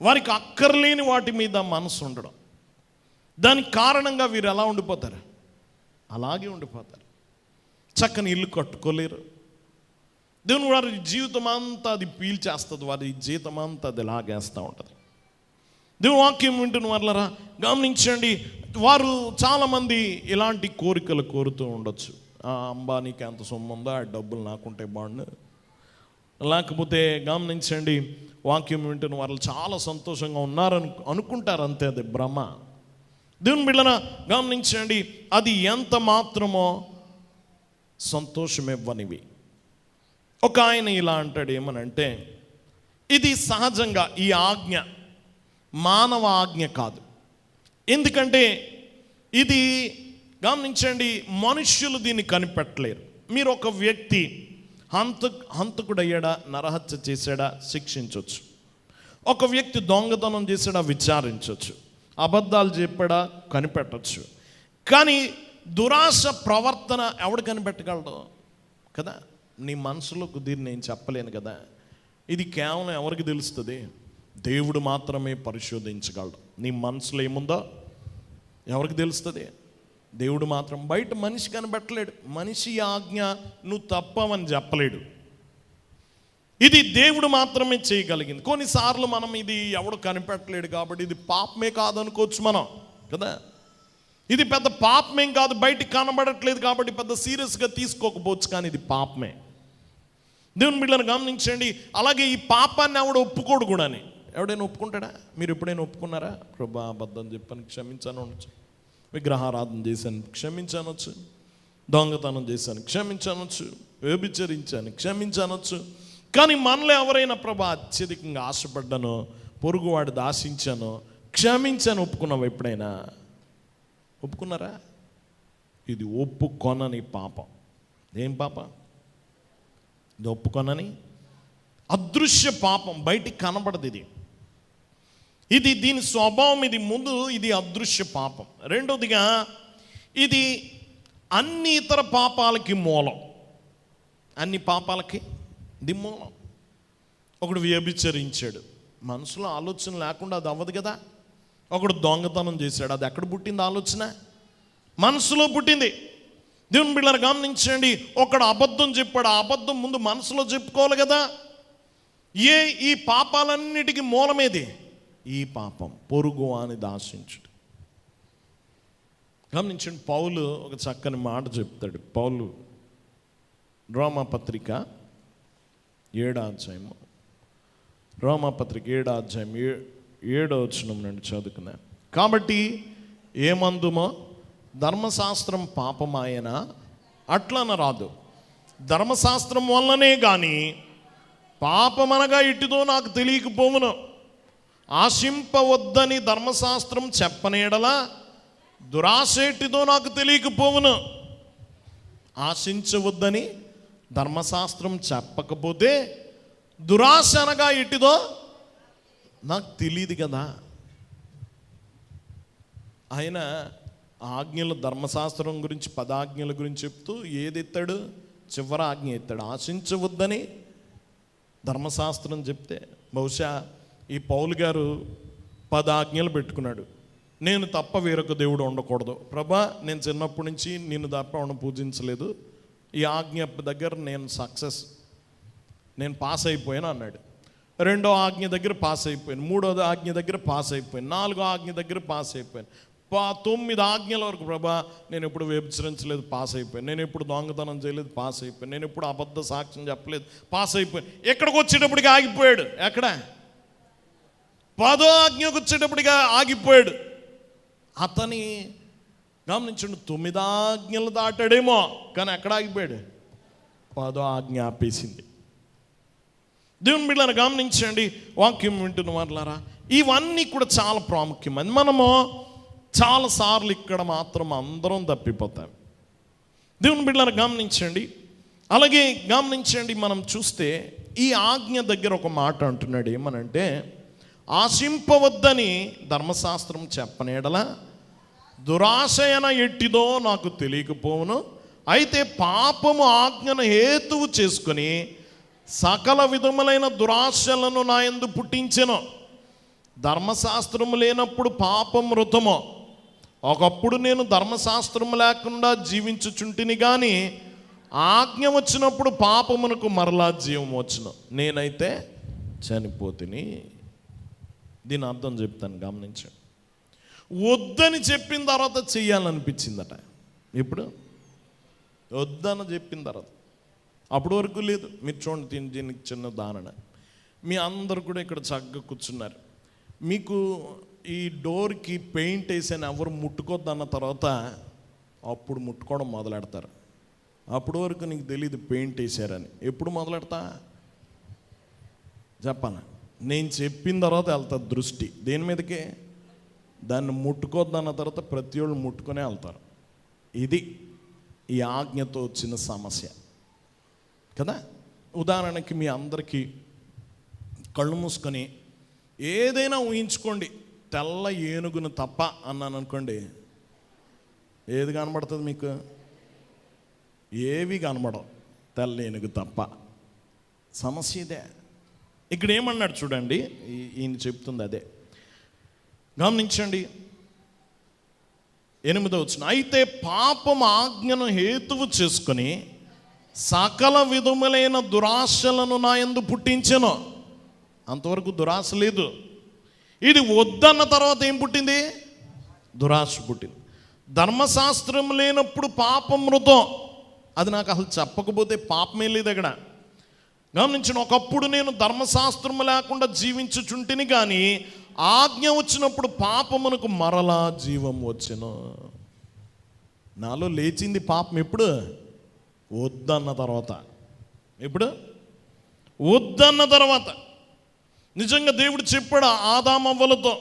వారికి అక్కర్లేని వాటి మీద మనసు ఉండడం, దానికి కారణంగా వీరు ఎలా ఉండిపోతారు? అలాగే ఉండిపోతారు. చక్కని ఇల్లు కట్టుకోలేరు. దేవుని వారి జీవితం అంతా అది పీల్చేస్తుంది, వారి జీవితం అంతా అది లాగేస్తూ ఉంటుంది. దేవుని వాక్యం వింటున్న వాళ్ళరా గమనించండి, వారు చాలామంది ఇలాంటి కోరికలు కోరుతూ ఉండొచ్చు. అంబానీకి ఎంత సొమ్ము ఉందో ఆ డబ్బులు నాకుంటే బాగుండు. లేకపోతే గమనించండి, వాక్యం వింటున్న వాళ్ళు చాలా సంతోషంగా ఉన్నారని అనుకుంటారు, అంతే, అది భ్రమ. దేవుని బిడ్డలారా గమనించండి, అది ఎంత మాత్రమో సంతోషం ఇవ్వనివి. ఒక ఆయన ఇలా అంటాడు, ఏమనంటే, ఇది సహజంగా ఈ ఆజ్ఞ మానవ ఆజ్ఞ కాదు. ఎందుకంటే ఇది గమనించండి, మనుష్యులు దీన్ని కనిపెట్టలేరు. మీరు ఒక వ్యక్తి హంతకుడయ్యాడా, నరహత్య చేశాడా, శిక్షించవచ్చు. ఒక వ్యక్తి దొంగతనం చేశాడా, విచారించవచ్చు. అబద్ధాలు చెప్పాడా, కనిపెట్టవచ్చు. కానీ దురాశ ప్రవర్తన ఎవడు కనిపెట్టగలడు కదా? నీ మనసులో కుదిరి నేను చెప్పలేను కదా. ఇది కేవలం ఎవరికి తెలుస్తుంది? దేవుడు మాత్రమే పరిశోధించగలడు. నీ మనసులో ఏముందో ఎవరికి తెలుస్తుంది? దేవుడు మాత్రం. బయట మనిషి కనిపెట్టలేడు. మనిషి ఆజ్ఞ నువ్వు తప్పవని చెప్పలేడు. ఇది దేవుడు మాత్రమే చేయగలిగింది. కొన్నిసార్లు మనం ఇది ఎవడు కనిపెట్టలేడు కాబట్టి ఇది పాపమే కాదనుకోవచ్చు మనం కదా. ఇది పెద్ద పాపమేం కాదు, బయటికి కనబడట్లేదు కాబట్టి పెద్ద సీరియస్గా తీసుకోకపోవచ్చు, కానీ ఇది పాపమే. దేవుని బిడ్డలను గమనించండి. అలాగే ఈ పాపాన్ని ఎవడు ఒప్పుకోడు కూడా. అని ఎవడైనా ఒప్పుకుంటాడా? మీరు ఎప్పుడైనా ఒప్పుకున్నారా? ప్రభా అబద్ధం చెప్పాను క్షమించాను అనొచ్చు, విగ్రహారాధన చేశాను క్షమించానొచ్చు, దొంగతనం చేశాను క్షమించానొచ్చు, వ్యభిచరించాను క్షమించానొచ్చు. కానీ మనలో ఎవరైనా ప్రభా అత్యధికంగా ఆశపడ్డానో, పొరుగువాడిది ఆశించానో, క్షమించాను ఒప్పుకున్నావు? ఎప్పుడైనా ఒప్పుకున్నారా? ఇది ఒప్పుకొనని పాపం. ఏం పాపం ఇది? ఒప్పుకొనని అదృశ్య పాపం. బయటికి కనబడదు ఇది దీని స్వభావం. ఇది ముందు ఇది అదృశ్య పాపం. రెండోదిగా ఇది అన్ని ఇతర పాపాలకి మూలం. అన్ని పాపాలకి ఇది మూలం. ఒకడు వ్యభిచరించాడు, మనసులో ఆలోచన లేకుండా అది అవ్వదు కదా. ఒకడు దొంగతనం చేశాడు, అది ఎక్కడ పుట్టింది ఆలోచన? మనసులో పుట్టింది. దేవుని బిడ్డలు గమనించండి. ఒకడు అబద్ధం చెప్పాడు, ఆ అబద్ధం ముందు మనసులో చెప్పుకోవాలి కదా. ఈ పాపాలన్నిటికీ మూలమేది? ఈ పాపం, పొరుగు అని ఆశించుడు. గమనించండి, పౌలు ఒక చక్కని మాట చెప్తాడు. పౌలు రోమాపత్రిక 7వ అధ్యాయము, రోమాపత్రిక 7వ అధ్యాయం 7వ వచనం నుండి చదువుకున్నా. కాబట్టి ఏమందుమో ధర్మశాస్త్రం పాపమాయనా అట్లన రాదు, ధర్మశాస్త్రం వల్లనే కానీ పాపమనగా ఇటుదో నాకు తెలియకపోవును. ఆశింపవద్దని ధర్మశాస్త్రం చెప్పనేడలా దురాశ ఎట్టిదో నాకు తెలియకపోవును. ఆశించవద్దని ధర్మశాస్త్రం చెప్పకపోతే దురాశ అనగా ఎట్టిదో నాకు తెలియదు కదా. ఆయన ఆజ్ఞలు, ధర్మశాస్త్రం గురించి 10 ఆజ్ఞల గురించి చెప్తూ ఏది ఎత్తాడు? చివరి ఆజ్ఞ ఎత్తాడు, ఆశించవద్దని ధర్మశాస్త్రం చెప్తే. బహుశా ఈ పౌలు గారు 10 ఆజ్ఞలు పెట్టుకున్నాడు. నేను తప్ప వేరొక దేవుడు ఉండకూడదు ప్రభా, నేను చిన్నప్పటి నుంచి నిన్ను తప్ప ఉండ పూజించలేదు, ఈ ఆజ్ఞ దగ్గర నేను నేను పాస్ అయిపోయాను అన్నాడు. 2వ ఆజ్ఞ దగ్గర పాస్ అయిపోయాను, 3వ ఆజ్ఞ దగ్గర పాస్ అయిపోయాను, 4వ ఆజ్ఞ దగ్గర పాస్ అయిపోయాను, 9 ఆజ్ఞల వరకు ప్రభా నేను ఎప్పుడు వ్యభిచరించలేదు, పాస్ అయిపోయాను, నేను ఎప్పుడు దొంగతనం చేయలేదు, పాస్ అయిపోయాను, నేను ఎప్పుడు అబద్ధ సాక్ష్యం చెప్పలేదు, పాస్ అయిపోయాను. ఎక్కడికి వచ్చేటప్పటికి ఆగిపోయాడు. ఎక్కడ? 10వ ఆజ్ఞకు వచ్చేటప్పటిగా ఆగిపోయాడు. అతని గమనించండి, 9 ఆజ్ఞలు దాటాడేమో, కానీ ఎక్కడ ఆగిపోయాడు? 10వ ఆజ్ఞ ఆపేసింది. దేవుని బిడ్డలను గమనించండి, వాక్యం వింటున్న వాళ్ళారా, ఇవన్నీ కూడా చాలా ప్రాముఖ్యమైనది. మనము చాలాసార్లు ఇక్కడ మాత్రం అందరం తప్పిపోతాం. దేవుని బిడ్డలను గమనించండి. అలాగే గమనించండి, మనం చూస్తే ఈ ఆజ్ఞ దగ్గర ఒక మాట అంటున్నాడు. ఏమనంటే, ఆశింపవద్దని ధర్మశాస్త్రం చెప్పనేడలా దురాశయన ఎట్టిదో నాకు తెలియకపోవును. అయితే పాపము ఆజ్ఞను హేతువు చేసుకొని సకల విధములైన దురాశలను నా యందు పుట్టించెను. ధర్మశాస్త్రము లేనప్పుడు పాపం మృతమో. ఒకప్పుడు నేను ధర్మశాస్త్రము లేకుండా జీవించుచుంటిని, కానీ ఆజ్ఞ వచ్చినప్పుడు పాపమునకు మరలా జీవం వచ్చును, నేనైతే చనిపోతిని. దీని అర్థం చెప్తాను, గమనించండి. వద్దని చెప్పిన తర్వాత చెయ్యాలనిపించిందట. ఇప్పుడు వద్దని చెప్పిన తర్వాత, అప్పటి వరకు లేదు. మీరు చూడండి, దీనికి చిన్న ఉదాహరణ. మీ అందరు కూడా ఇక్కడ చక్కగా కూర్చున్నారు. మీకు ఈ డోర్కి పెయింట్ వేసాను ఎవరు ముట్టుకోద్దన్న తర్వాత అప్పుడు ముట్టుకోవడం మొదలెడతారు. అప్పటి వరకు నీకు తెలియదు పెయింట్ వేసారని. ఎప్పుడు మొదలెడతా చెప్పాను, నేను చెప్పిన తర్వాత వెళ్తారు దృష్టి దేని మీదకే? దాన్ని ముట్టుకోద్దన్న తర్వాత ప్రతి ఒళ్ళు ముట్టుకునే వెళ్తారు. ఇది ఈ ఆజ్ఞతో వచ్చిన సమస్య కదా. ఉదాహరణకి మీ అందరికీ కళ్ళు మూసుకొని ఏదైనా ఊహించుకోండి, తెల్ల ఏనుగును తప్ప అన్నాను అనుకోండి, ఏది కనబడుతుంది మీకు? ఏవి కనబడవు, తెల్ల ఏనుగు తప్ప. సమస్య ఇదే. ఇక్కడ ఏమన్నాడు చూడండి, ఈయన చెప్తుంది అదే, గమనించండి. 8వ వచనం, అయితే పాపం ఆజ్ఞను హేతువు చేసుకుని సకల విధములైన దురాశలను నా యందు పుట్టించెను. అంతవరకు దురాశ లేదు. ఇది వద్దన్న తర్వాత ఏం పుట్టింది? దురాశ పుట్టింది. ధర్మశాస్త్రం లేనప్పుడు పాపం మృతం. అది నాకు అసలు చెప్పకపోతే పాపమే లేదు అక్కడ. గమనించిన, ఒకప్పుడు నేను ధర్మశాస్త్రం లేకుండా జీవించుచుంటిని, కానీ ఆజ్ఞ వచ్చినప్పుడు పాపమునకు మరలా జీవం వచ్చెను. నాలో లేచింది పాపం ఎప్పుడు? వద్దన్న తర్వాత. ఎప్పుడు? వద్దన్న తర్వాత. నిజంగా దేవుడు చెప్పాడు ఆదామవ్వలతో,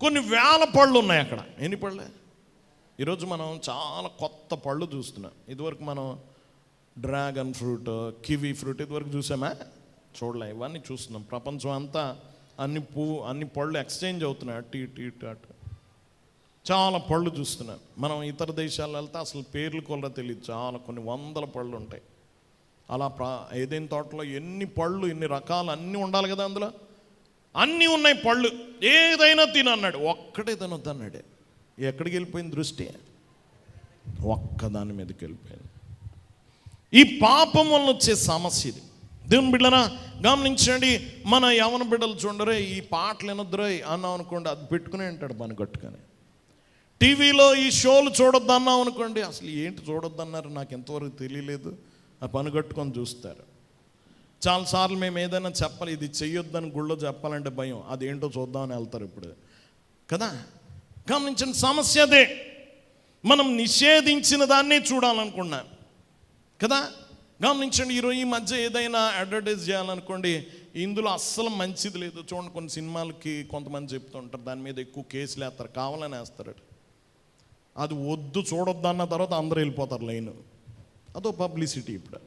కొన్ని వేల పళ్ళు ఉన్నాయి అక్కడ. ఎన్ని పళ్ళే? ఈరోజు మనం చాలా కొత్త పళ్ళు చూస్తున్నాం. ఇదివరకు మనం డ్రాగన్ ఫ్రూట్, కివీ ఫ్రూట్ ఇదివరకు చూసామా? చూడలే. ఇవన్నీ చూస్తున్నాం. ప్రపంచం అంతా అన్ని పళ్ళు ఎక్స్చేంజ్ అవుతున్నాయి, అటు ఇటు ఇటు అటు. చాలా పళ్ళు చూస్తున్నాం. మనం ఇతర దేశాల్లో వెళ్తే అసలు పేర్లు కూడా తెలియదు. చాలా కొన్ని వందల పళ్ళు ఉంటాయి. అలా ఏదైనా తోటలో ఎన్ని పళ్ళు, ఎన్ని రకాలు అన్నీ ఉండాలి కదా, అందులో అన్నీ ఉన్నాయి పళ్ళు. ఏదైనా తినన్నాడు, ఒక్కటే తినొద్దన్నాడే. ఎక్కడికి వెళ్ళిపోయింది దృష్టి? ఒక్కదాని మీదకి వెళ్ళిపోయింది. ఈ పాపం వల్ల వచ్చే సమస్య ఇది. దేవుని బిడ్డనా గమనించండి. మన యవన బిడ్డలు చూడరే, ఈ పాటలు వినొద్దురే అన్నాం అనుకోండి, అది పెట్టుకునే ఉంటాడు పని కట్టుకొని. టీవీలో ఈ షోలు చూడొద్దు అన్నాం అనుకోండి, అసలు ఏంటి చూడొద్దన్నారు నాకు ఎంతవరకు తెలియలేదు, ఆ పని కట్టుకొని చూస్తారు. చాలాసార్లు మేము ఏదైనా చెప్పాలి, ఇది చెయ్యొద్దని గుళ్ళో చెప్పాలంటే భయం, అదేంటో చూద్దామని వెళ్తారు ఇప్పుడు కదా. గమనించిన సమస్య అదే. మనం నిషేధించిన దాన్నే చూడాలనుకున్నాం కదా. గమనించండి, ఈరోజు ఈ మధ్య ఏదైనా అడ్వర్టైజ్ చేయాలనుకోండి, ఇందులో అస్సలు మంచిది లేదు. చూడండి, కొన్ని సినిమాలకి కొంతమంది చెప్తుంటారు, దాని మీద ఎక్కువ కేసులు వేస్తారు, కావాలని వేస్తారు. అది వద్దు, చూడొద్దు అన్న తర్వాత అందరూ వెళ్ళిపోతారు లైన్. అదో పబ్లిసిటీ. ఇప్పుడు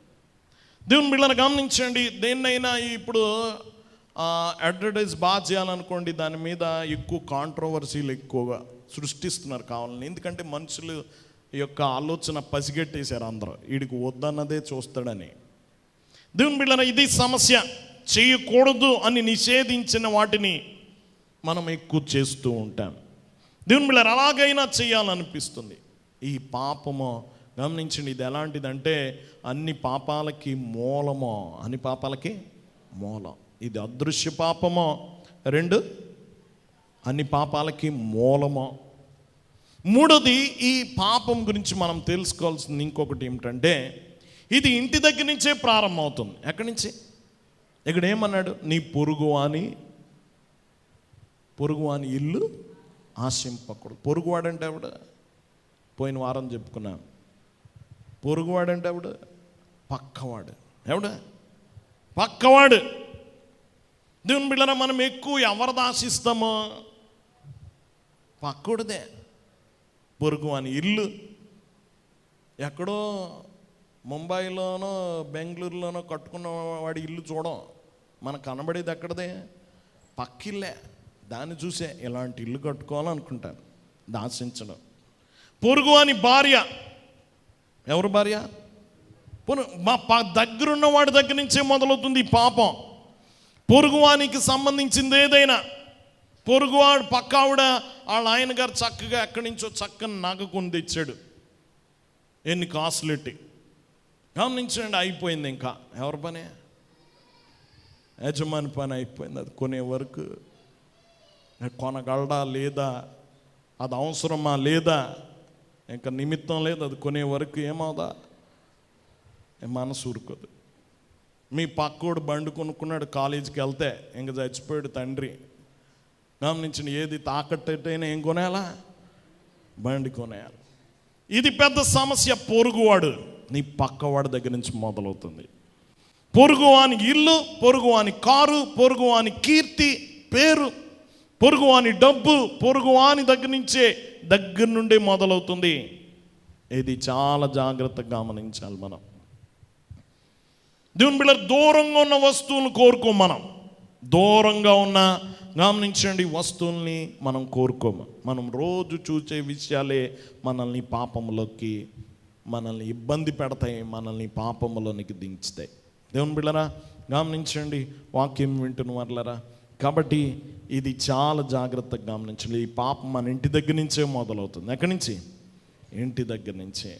దేవుని బిడ్డలను గమనించండి, దేన్నైనా ఇప్పుడు అడ్వర్టైజ్ బాగా చేయాలనుకోండి, దాని మీద ఎక్కువ కాంట్రవర్సీలు ఎక్కువగా సృష్టిస్తున్నారు కావాలని. ఎందుకంటే మనుషులు యొక్క ఆలోచన పసిగట్టేశారు అందరూ, వీడికి వద్దన్నదే చూస్తాడని. దేవుని బిడ్డలారా, ఇది సమస్య. చేయకూడదు అని నిషేధించిన వాటిని మనం ఎక్కువ చేస్తూ ఉంటాం. దేవుని బిడ్డలారా, అలాగైనా చేయాలనిపిస్తుంది. ఈ పాపము గమనించండి, ఇది ఎలాంటిదంటే అన్ని పాపాలకి మూలమో, అన్ని పాపాలకి మూలం. ఇది అదృశ్య పాపమో, 2 అన్ని పాపాలకి మూలమో. 3వది, ఈ పాపం గురించి మనం తెలుసుకోవాల్సింది ఇంకొకటి ఏమిటంటే, ఇది ఇంటి దగ్గర నుంచే ప్రారంభమవుతుంది. ఎక్కడి నుంచి? ఇక్కడ ఏమన్నాడు? నీ పొరుగువాని ఇల్లు ఆశింపకూడదు. పొరుగువాడంటే ఎవడు? పోయిన వారం చెప్పుకున్నాం. పొరుగువాడంటే ఎవడు? పక్కవాడు. ఎవడు? పక్కవాడు. దేవుని బిడ్డలారా, మనం ఎక్కువ ఎవరిది ఆశిస్తామో? పక్కడిదే. పొరుగు అని ఇల్లు ఎక్కడో ముంబైలోనో బెంగళూరులోనో కట్టుకున్న వాడి ఇల్లు చూడం, మనకు కనబడేది ఎక్కడదే? పక్కిల్లే. దాన్ని చూసే ఇలాంటి ఇల్లు కట్టుకోవాలనుకుంటాను, దాశించడం. పొరుగు అని భార్య. ఎవరు భార్య? మా దగ్గరున్న వాడి దగ్గర నుంచే మొదలవుతుంది ఈ పాపం. పొరుగువానికి సంబంధించింది ఏదైనా, పొరుగువాడు పక్క ఆవిడ వాళ్ళ ఆయన గారు చక్కగా ఎక్కడి నుంచో చక్కని నగ కొని తెచ్చాడు, ఎన్ని కాసులెట్టి. గమనించండి, అయిపోయింది. ఇంకా ఎవరి పని? యజమాని పని అయిపోయింది. అది కొనే వరకు కొనగలడా లేదా, అది అవసరమా లేదా, ఇంకా నిమిత్తం లేదు. అది కొనే వరకు ఏమవుదా? మనసు ఊరుకోదు. మీ పక్కోడు బండి కొనుక్కున్నాడు, కాలేజీకి వెళ్తే ఇంక చచ్చిపోయాడు తండ్రి. గమనించిన, ఏది తాకట్టయినా ఏం కొనేయాలా? బండి కొనేయాలి. ఇది పెద్ద సమస్య. పొరుగువాడు నీ పక్కవాడి దగ్గర నుంచి మొదలవుతుంది. పొరుగువాని ఇల్లు, పొరుగువాని కారు, పొరుగువాని కీర్తి, పేరు, పొరుగువాని డబ్బు, పొరుగువాని దగ్గర నుండే మొదలవుతుంది. ఇది చాలా జాగ్రత్తగా గమనించాలి మనం. దేవుని బిడ్డలారా, దూరంగా ఉన్న వస్తువులను కోరుకోం. మనం దూరంగా ఉన్న, గమనించండి, వస్తువుల్ని మనం కోరుకోము. మనం రోజు చూసే విషయాలే మనల్ని పాపంలోకి, మనల్ని ఇబ్బంది పెడతాయి, మనల్ని పాపంలోనికి దించుతాయి. దేవుని బిడ్డలారా, గమనించండి, వాక్యం వింటున్న వాళ్ళరా. కాబట్టి ఇది చాలా జాగ్రత్తగా గమనించండి. ఈ పాపం మన ఇంటి దగ్గర నుంచే మొదలవుతుంది. ఎక్కడి నుంచి? ఇంటి దగ్గర నుంచే.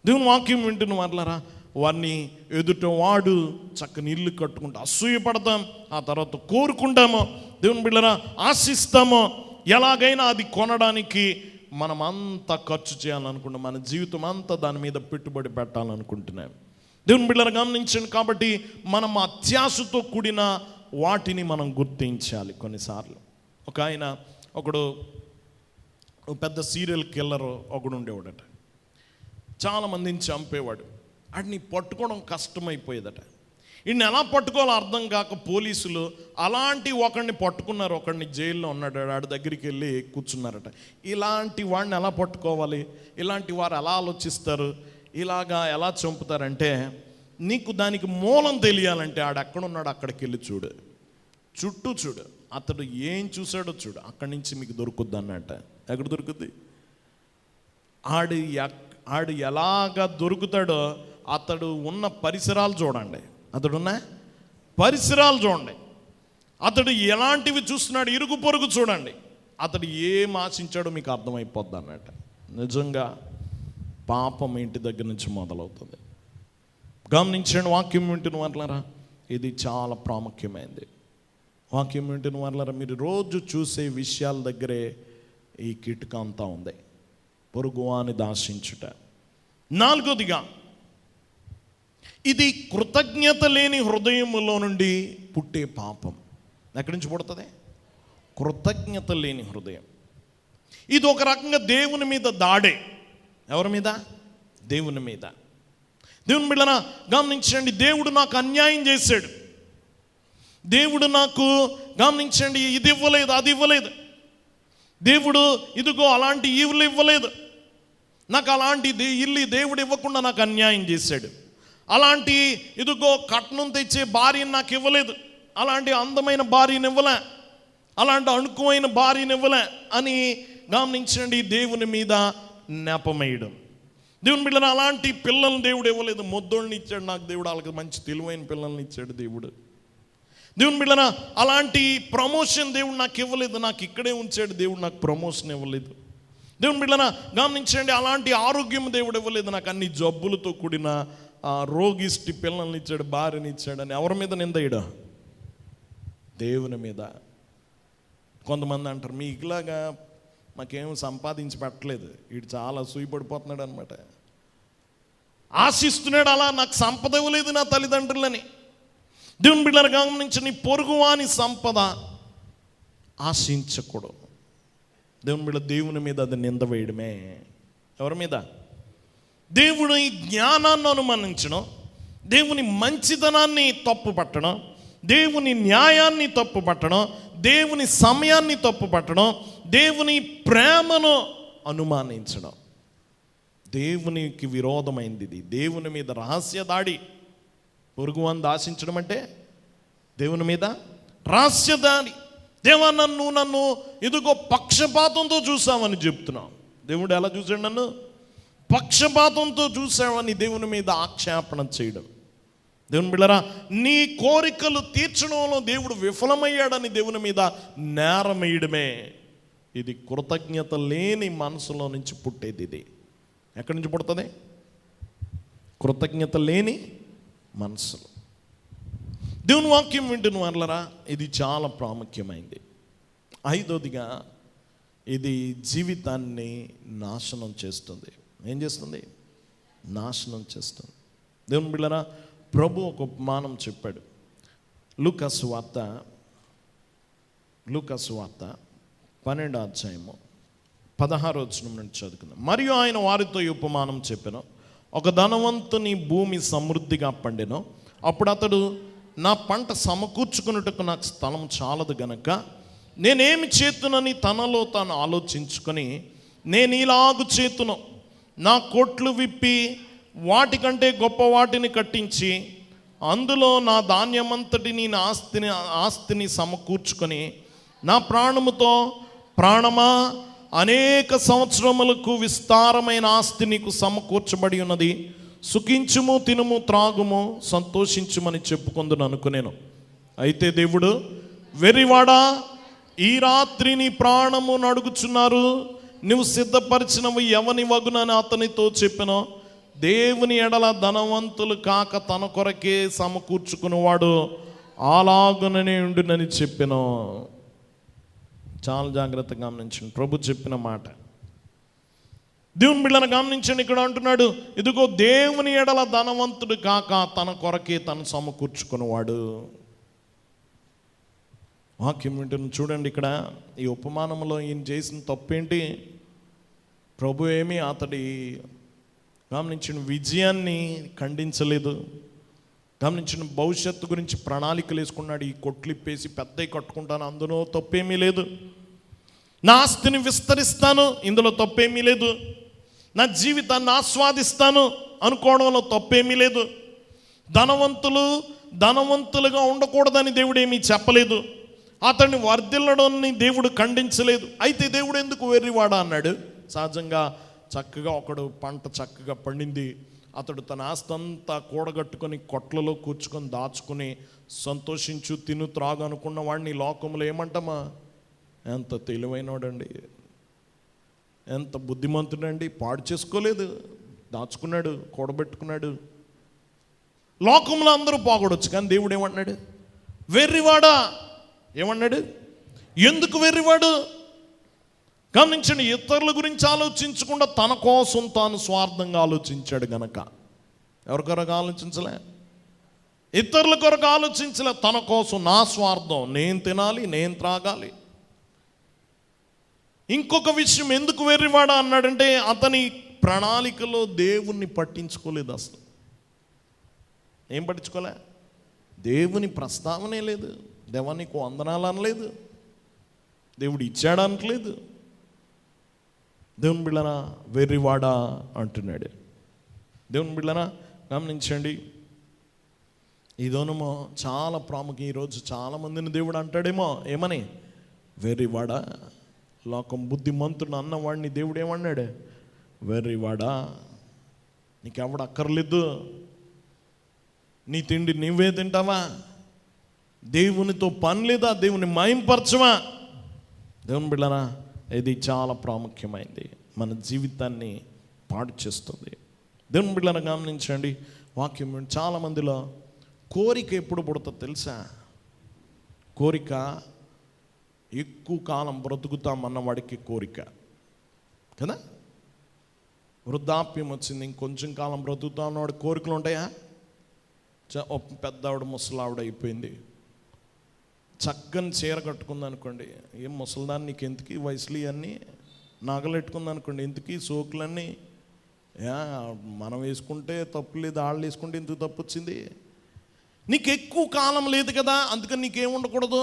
దేవుని వాక్యం వింటున్న వాళ్ళరా, వారిని ఎదుట వాడు చక్కని ఇల్లు కట్టుకుంటూ అసూయపడతాం, ఆ తర్వాత కోరుకుంటామో, దేవుని బిడ్డలారా ఆశిస్తామో, ఎలాగైనా అది కొనడానికి మనం అంతా ఖర్చు చేయాలనుకుంటాం, మన జీవితం అంతా దాని మీద పెట్టుబడి పెట్టాలనుకుంటున్నాం. దేవుని బిడ్డలారా గమనించండి. కాబట్టి మనం అత్యాశతో కూడిన వాటిని మనం గుర్తించాలి. కొన్నిసార్లు ఒకడు పెద్ద సీరియల్ కిల్లర్ ఒకడు ఉండేవాడట. చాలామందిని చంపేవాడు. వాడిని పట్టుకోవడం కష్టమైపోయేదట. ఈయన్ని ఎలా పట్టుకోవాలో అర్థం కాక పోలీసులు అలాంటి ఒకడిని పట్టుకున్నారు. ఒకడిని జైల్లో ఉన్నాడు. వాడి దగ్గరికి వెళ్ళి కూర్చున్నారట. ఇలాంటి వాడిని ఎలా పట్టుకోవాలి, ఇలాంటి వారు ఎలా ఆలోచిస్తారు, ఇలాగా ఎలా చంపుతారంటే, నీకు దానికి మూలం తెలియాలంటే ఆడు ఎక్కడున్నాడు అక్కడికి వెళ్ళి చూడు, చుట్టూ చూడు, అతడు ఏం చూశాడో చూడు, అక్కడి నుంచి మీకు దొరుకుద్ది అన్నట్ట. ఎక్కడ దొరుకుద్ది? ఆడు ఎలాగా దొరుకుతాడో అతడు ఉన్న పరిసరాలు చూడండి, అతడున్న పరిసరాలు చూడండి, అతడు ఎలాంటివి చూస్తున్నాడు, ఇరుగు పొరుగు చూడండి, అతడు ఏం ఆశించాడో మీకు అర్థమైపోద్ది అన్నట్టు. నిజంగా పాపం ఇంటి దగ్గర నుంచి మొదలవుతుంది. గమనించండి, వాక్యం వింటున్న వాళ్ళరా, ఇది చాలా ప్రాముఖ్యమైనది. వాక్యం వింటున్న వాళ్ళరా, మీరు రోజు చూసే విషయాల దగ్గరే ఈ కిటుక అంతా ఉంది, పొరుగువాని దాశించుట. నాలుగోదిగా, ఇది కృతజ్ఞత లేని హృదయములో నుండి పుట్టే పాపం. ఎక్కడి నుంచి పుడుతుంది? కృతజ్ఞత లేని హృదయం. ఇది ఒక రకంగా దేవుని మీద దాడే. ఎవరి మీద? దేవుని మీద. దేవుని బిడ్డలారా గమనించండి, దేవుడు నాకు అన్యాయం చేశాడు, దేవుడు నాకు, గమనించండి, ఇది ఇవ్వలేదు, అది ఇవ్వలేదు, దేవుడు ఇదిగో అలాంటి ఈవులు ఇవ్వలేదు, నాకు అలాంటి ఇల్లు దేవుడు ఇవ్వకుండా నాకు అన్యాయం చేశాడు, అలాంటి ఇదిగో కట్నం తెచ్చే భార్యను నాకు ఇవ్వలేదు, అలాంటి అందమైన భార్యను ఇవ్వలే, అలాంటి అణుకుమైన భార్యను ఇవ్వలే అని గమనించండి, దేవుని మీద నెపమేయడం. దేవుని బిడ్డలారా, అలాంటి పిల్లల్ని దేవుడు ఇవ్వలేదు, మొద్దోళ్ళని ఇచ్చాడు నాకు దేవుడు, వాళ్ళకి మంచి తెలివైన పిల్లల్ని ఇచ్చాడు దేవుడు. దేవుని బిడ్డలారా, అలాంటి ప్రమోషన్ దేవుడు నాకు ఇవ్వలేదు, నాకు ఇక్కడే ఉంచాడు దేవుడు, నాకు ప్రమోషన్ ఇవ్వలేదు. దేవుని బిడ్డలారా గమనించండి, అలాంటి ఆరోగ్యం దేవుడు ఇవ్వలేదు, నాకు అన్ని జబ్బులతో కూడిన రోగిష్టి పిల్లల్ని ఇచ్చాడు, భార్యని ఇచ్చాడు అని ఎవరి మీద నిందయ్యడా? దేవుని మీద. కొంతమంది అంటారు, మీ ఇలాగా మాకేం సంపాదించి పెట్టలేదు, వీడు చాలా సూయిపడిపోతున్నాడు అనమాట, ఆశిస్తున్నాడు, అలా నాకు సంపద ఇవ్వలేదు నా తల్లిదండ్రులని. దేవుని బిడ్డలారా గమనించి, నీ పొరుగువాని సంపద ఆశించకూడదు. దేవుని బిడ్డ దేవుని మీద అది నింద వేయడమే. ఎవరి మీద? దేవుని జ్ఞానాన్ని అనుమానించడం, దేవుని మంచితనాన్ని తప్పు పట్టడం, దేవుని న్యాయాన్ని తప్పు పట్టడం, దేవుని సమయాన్ని తప్పు పట్టడం, దేవుని ప్రేమను అనుమానించడం దేవునికి విరోధమైంది. ఇది దేవుని మీద రహస్య దాడి. పొరుగువాన్ని దాశించడం అంటే దేవుని మీద రహస్య దాడి. దేవా, నన్ను ఇదిగో పక్షపాతంతో చూసామని చెప్తున్నావు. దేవుడు ఎలా చూశాడు? నన్ను పక్షపాతంతో చూసావని దేవుని మీద ఆక్షేపణ చేయడం. దేవుని బిడ్డలారా, నీ కోరికలు తీర్చడంలో దేవుడు విఫలమయ్యాడని దేవుని మీద నేరం వేయడమే. ఇది కృతజ్ఞత లేని మనసులో నుంచి పుట్టేది. ఇది ఎక్కడి నుంచి పుడుతుంది? కృతజ్ఞత లేని మనసులు. దేవుని వాక్యం వింటున్న వాళ్ళరా, ఇది చాలా ప్రాముఖ్యమైంది. ఐదోదిగా, ఇది జీవితాన్ని నాశనం చేస్తుంది. ఏం చేస్తుంది? నాశనం చేస్తుంది. దేవుని బిడ్డలారా, ప్రభు ఒక ఉపమానం చెప్పాడు. లూకాసు వార్త 12వ అధ్యాయము 16వ వచనం నుండి చదువుకుందాం. మరియు ఆయన వారితో ఈ ఉపమానం చెప్పెను. ఒక ధనవంతుని భూమి సమృద్ధిగా పండెను. అప్పుడు అతడు, నా పంట సమకూర్చుకున్నట్టుకు నాకు స్థలం చాలదు గనక నేనేమి చేతునని తనలో తాను ఆలోచించుకొని, నేను ఇలాగు చేతును, నా కొట్లు విప్పి వాటికంటే గొప్ప వాటిని కట్టించి అందులో నా ధాన్యమంతటిని నా ఆస్తిని సమకూర్చుకొని నా ప్రాణముతో, ప్రాణమా, అనేక సంవత్సరములకు విస్తారమైన ఆస్తి నీకు సమకూర్చబడి ఉన్నది, సుఖించుము, తినుము, త్రాగుము, సంతోషించుమని చెప్పుకుందును అనుకునేను. అయితే దేవుడు, వెర్రివాడా, ఈ రాత్రి నీ ప్రాణము నడుగుచున్నారు, నువ్వు సిద్ధపరిచినవి ఎవని వగునని అతనితో చెప్పెను. దేవుని ఎడల ధనవంతులు కాక తన కొరకే సమకూర్చుకునేవాడు అలాగుననే ఉండునని చెప్పెను. చాలా జాగ్రత్తగా గమనించండి ప్రభు చెప్పిన మాట. దేవుని బిడ్డలను గమనించండి. ఇక్కడ అంటున్నాడు, ఇదిగో దేవుని ఎడల ధనవంతుడు కాక తన కొరకే తను సమకూర్చుకునేవాడు. వాక్యం వింటున్న చూడండి. ఇక్కడ ఈ ఉపమానంలో ఈయన చేసిన తప్పేంటి? ప్రభు ఏమీ అతడి గమనించిన విజయాన్ని ఖండించలేదు. గమనించిన భవిష్యత్తు గురించి ప్రణాళికలు వేసుకున్నాడు. ఈ కొట్లు ఇప్పేసి పెద్దవి కట్టుకుంటాను, అందులో తప్పేమీ లేదు. నా ఆస్తిని విస్తరిస్తాను, ఇందులో తప్పేమీ లేదు. నా జీవితాన్ని ఆస్వాదిస్తాను అనుకోవడంలో తప్పేమీ లేదు. ధనవంతులుగా ఉండకూడదని దేవుడు ఏమీ చెప్పలేదు. అతన్ని వర్ధిల్లడాన్ని దేవుడు ఖండించలేదు. అయితే దేవుడు ఎందుకు వెర్రివాడా అన్నాడు? సహజంగా చక్కగా ఒకడు పంట చక్కగా పండింది, అతడు తన ఆస్తి అంతా కూడగట్టుకొని కొట్లలో కూర్చుకొని దాచుకుని సంతోషించు, తిను, త్రాగు అనుకున్న వాడిని లోకంలో ఏమంటామా? ఎంత తెలివైనవాడండి, ఎంత బుద్ధిమంతుడండి, పాడు చేసుకోలేదు, దాచుకున్నాడు, కూడబెట్టుకున్నాడు. లోకంలో అందరూ పోగొడవచ్చు, కానీ దేవుడు ఏమన్నాడు? వెర్రివాడా. ఏమన్నాడు? ఎందుకు వెర్రివాడు? గమనించండి, ఇతరుల గురించి ఆలోచించకుండా తన కోసం తాను స్వార్థంగా ఆలోచించాడు గనక. ఎవరి కొరకు ఆలోచించలే? ఇతరుల కొరకు ఆలోచించలే, తన కోసం, నా స్వార్థం, నేను తినాలి, నేను త్రాగాలి. ఇంకొక విషయం, ఎందుకు వెర్రివాడా అన్నాడంటే అతని ప్రణాళికలో దేవుణ్ణి పట్టించుకోలేదు. అసలు ఏం పట్టించుకోలే? దేవుని ప్రస్తావనే లేదు. దేవానికి వందనాలు అనలేదు, దేవుడు ఇచ్చాడు అనట్లేదు. దేవుని బిళ్ళనా వెర్రివాడా అంటున్నాడు. దేవుని బిళ్ళనా గమనించండి, ఇదోనేమో చాలా ప్రాముఖ్యం. ఈరోజు చాలామందిని దేవుడు అంటాడేమో ఏమని? వెర్రివాడా. లోకం బుద్ధిమంతుడు అన్నవాడిని దేవుడు ఏమన్నాడు? వెర్రివాడా, నీకెవడు అక్కర్లేదు, నీ తిండి నీవే తింటావా, దేవునితో పని లేదా, దేవుని మహింపరచవా? దేవుని బిడ్డనా, ఇది చాలా ప్రాముఖ్యమైనది, మన జీవితాన్ని పాడు చేస్తుంది. దేవుని బిడ్డలను గమనించండి. వాక్యం చాలామందిలో కోరిక ఎప్పుడు పుడుతుందో తెలుసా? కోరిక ఎక్కువ కాలం బ్రతుకుతామన్న వాడికి కోరిక కదా. వృద్ధాప్యం వచ్చింది, ఇంకొంచెం కాలం బ్రతుకుతా ఉన్నవాడు కోరికలు ఉంటాయా? పెద్దావిడ ముసలావిడ అయిపోయింది, చక్కని చీర కట్టుకుంది అనుకోండి, ఏం ముసలిదాన్ని నీకు ఎందుకు ఈ వయసులు ఇవన్నీ, నగలు పెట్టుకుంది అనుకోండి, ఎందుకు ఈ సోకులన్నీ, మనం వేసుకుంటే తప్పు లేదు, వాళ్ళు వేసుకుంటే ఎందుకు తప్పు వచ్చింది? నీకు ఎక్కువ కాలం లేదు కదా, అందుకని నీకేం ఉండకూడదు.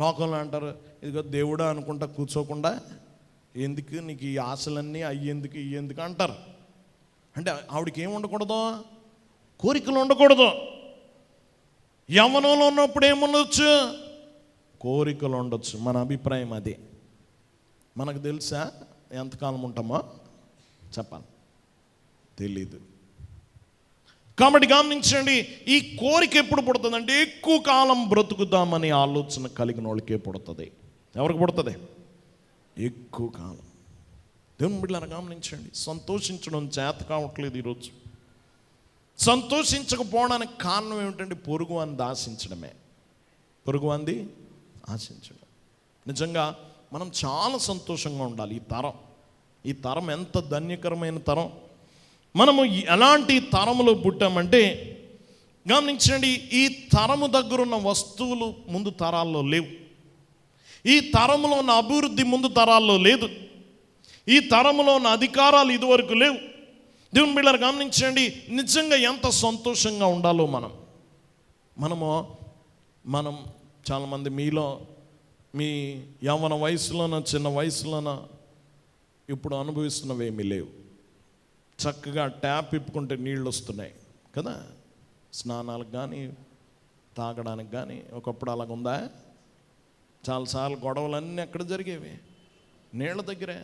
లోకంలో అంటారు, ఇదిగో దేవుడా అనుకుంటా కూర్చోకుండా ఎందుకు నీకు ఈ ఆశలన్నీ అయ్యేందుకు ఇయ్యేందుకు అంటారు. అంటే ఆవిడకి ఏం ఉండకూడదు? కోరికలు ఉండకూడదు. యవ్వనంలో ఉన్నప్పుడు ఏముండొచ్చు? కోరికలు ఉండొచ్చు. మన అభిప్రాయం అదే. మనకు తెలుసా ఎంతకాలం ఉంటామో? చెప్పాలి, తెలీదు. కాబట్టి గమనించండి, ఈ కోరిక ఎప్పుడు పుడుతుందంటే ఎక్కువ కాలం బ్రతుకుదామని ఆలోచన కలిగిన వాళ్ళకే పుడుతుంది. ఎవరికి పుడుతుంది? ఎక్కువ కాలం. దేవుని బిడ్డలను గమనించండి, సంతోషించడం చేత కావట్లేదు ఈరోజు. సంతోషించకపోవడానికి కారణం ఏమిటంటే పొరుగు అంది ఆశించడమే. పొరుగు అంది ఆశించడం. నిజంగా మనం చాలా సంతోషంగా ఉండాలి. ఈ తరం ఎంత ధన్యకరమైన తరం. మనము ఎలాంటి తరములో పుట్టామంటే గమనించండి, ఈ తరము దగ్గరున్న వస్తువులు ముందు తరాల్లో లేవు. ఈ తరములో ఉన్న అభివృద్ధి ముందు తరాల్లో లేదు. ఈ తరములో ఉన్న అధికారాలు ఇదివరకు లేవు. దేవుని బిడ్డలు గమనించండి, నిజంగా ఎంత సంతోషంగా ఉండాలో మనం చాలామంది మీలో మీ యవ్వన వయసులోనో చిన్న వయసులోనో ఇప్పుడు అనుభవిస్తున్నవేమీ లేవు. చక్కగా ట్యాప్ ఇప్పుకుంటే నీళ్ళు వస్తున్నాయి కదా. స్నానాలకు కానీ తాగడానికి కానీ. ఒకప్పుడు అలాగుందా? చాలాసార్లు గొడవలన్నీ ఎక్కడ జరిగేవి? నీళ్ళ దగ్గరే.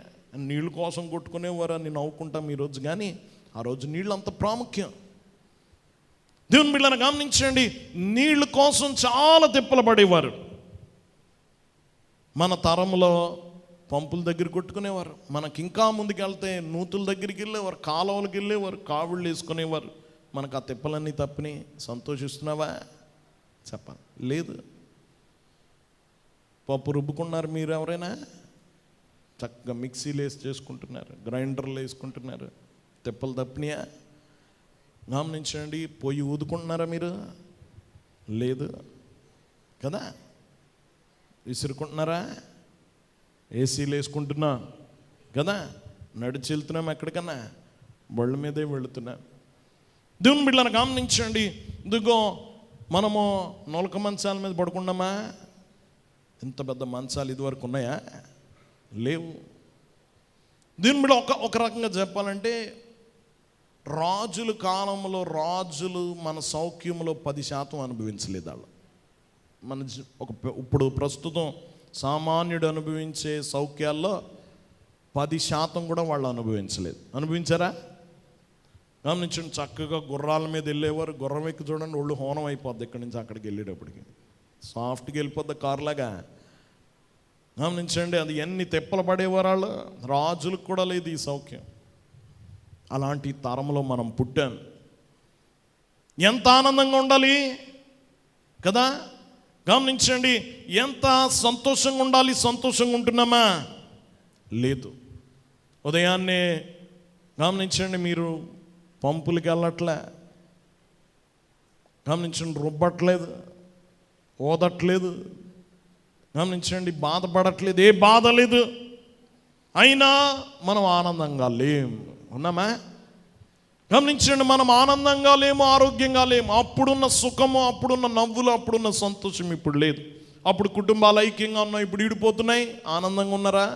నీళ్ళ కోసం కొట్టుకునేవారు అని నవ్వుకుంటాం ఈరోజు, కానీ ఆ రోజు నీళ్ళు అంత ప్రాముఖ్యం. దేవుని బిడ్డలను గమనించండి, నీళ్ళ కోసం చాలా తిప్పలు పడేవారు. మన తరంలో పంపుల దగ్గర కొట్టుకునేవారు. మనకి ఇంకా ముందుకు వెళ్తే నూతుల దగ్గరికి వెళ్ళేవారు, కాలువలకు వెళ్ళేవారు, కావిళ్ళు వేసుకునేవారు. మనకు ఆ తిప్పలన్నీ తప్పిని సంతోషిస్తున్నావా? చెప్పాలి. లేదు. పప్పు రుబ్బుకున్నారు మీరు ఎవరైనా? చక్కగా మిక్సీలు వేసి చేసుకుంటున్నారు, గ్రైండర్లు వేసుకుంటున్నారు. తిప్పలు తప్పినాయా? గమనించండి. పొయ్యి ఊదుకుంటున్నారా మీరు? లేదు కదా. విసురుకుంటున్నారా? ఏసీలు వేసుకుంటున్నా కదా. నడిచి వెళ్తున్నాం ఎక్కడికన్నా, బళ్ళ మీదే వెళుతున్నాం. దేవుని బిడ్డలను గమనించండి. ఇదిగో మనము నొలక మంచాల మీద పడుకున్నామా? ఇంత పెద్ద మంచాలు ఇదివరకు ఉన్నాయా? లేవు. దీని మీద ఒక రకంగా చెప్పాలంటే, రాజుల కాలంలో రాజులు మన సౌఖ్యంలో 10% అనుభవించలేదు. వాళ్ళు మన ఇప్పుడు ప్రస్తుతం సామాన్యుడు అనుభవించే సౌఖ్యాల్లో 10% కూడా వాళ్ళు అనుభవించలేదు. అనుభవించారా? గమనించండి. చక్కగా గుర్రాల మీద వెళ్ళేవారు. గుర్రం ఎక్కి చూడండి, ఒళ్ళు హోనం అయిపోద్ది ఇక్కడి నుంచి అక్కడికి వెళ్ళేటప్పటికి. సాఫ్ట్గా వెళ్ళిపోద్ది కార్లాగా. గమనించండి. అది ఎన్ని తెప్పలు పడేవారు వాళ్ళు. రాజులకు కూడా లేదు ఈ సౌఖ్యం. అలాంటి తరంలో మనం పుట్టాం. ఎంత ఆనందంగా ఉండాలి కదా. గమనించండి, ఎంత సంతోషంగా ఉండాలి. సంతోషంగా ఉంటున్నామా? లేదు. ఉదయాన్నే గమనించండి, మీరు పంపులకి వెళ్ళట్లే. గమనించండి, రుబ్బట్లేదు, ఓదట్లేదు. గమనించండి, బాధపడట్లేదు, ఏ బాధ లేదు. అయినా మనం ఆనందంగా లేము. ఉన్నామా? గమనించండి, మనం ఆనందంగా లేము, ఆరోగ్యంగా లేము. అప్పుడున్న సుఖము, అప్పుడున్న నవ్వులు, అప్పుడున్న సంతోషం ఇప్పుడు లేదు. అప్పుడు కుటుంబాలు ఐక్యంగా ఉన్నాయి, ఇప్పుడు ఈడిపోతున్నాయి. ఆనందంగా ఉన్నారా?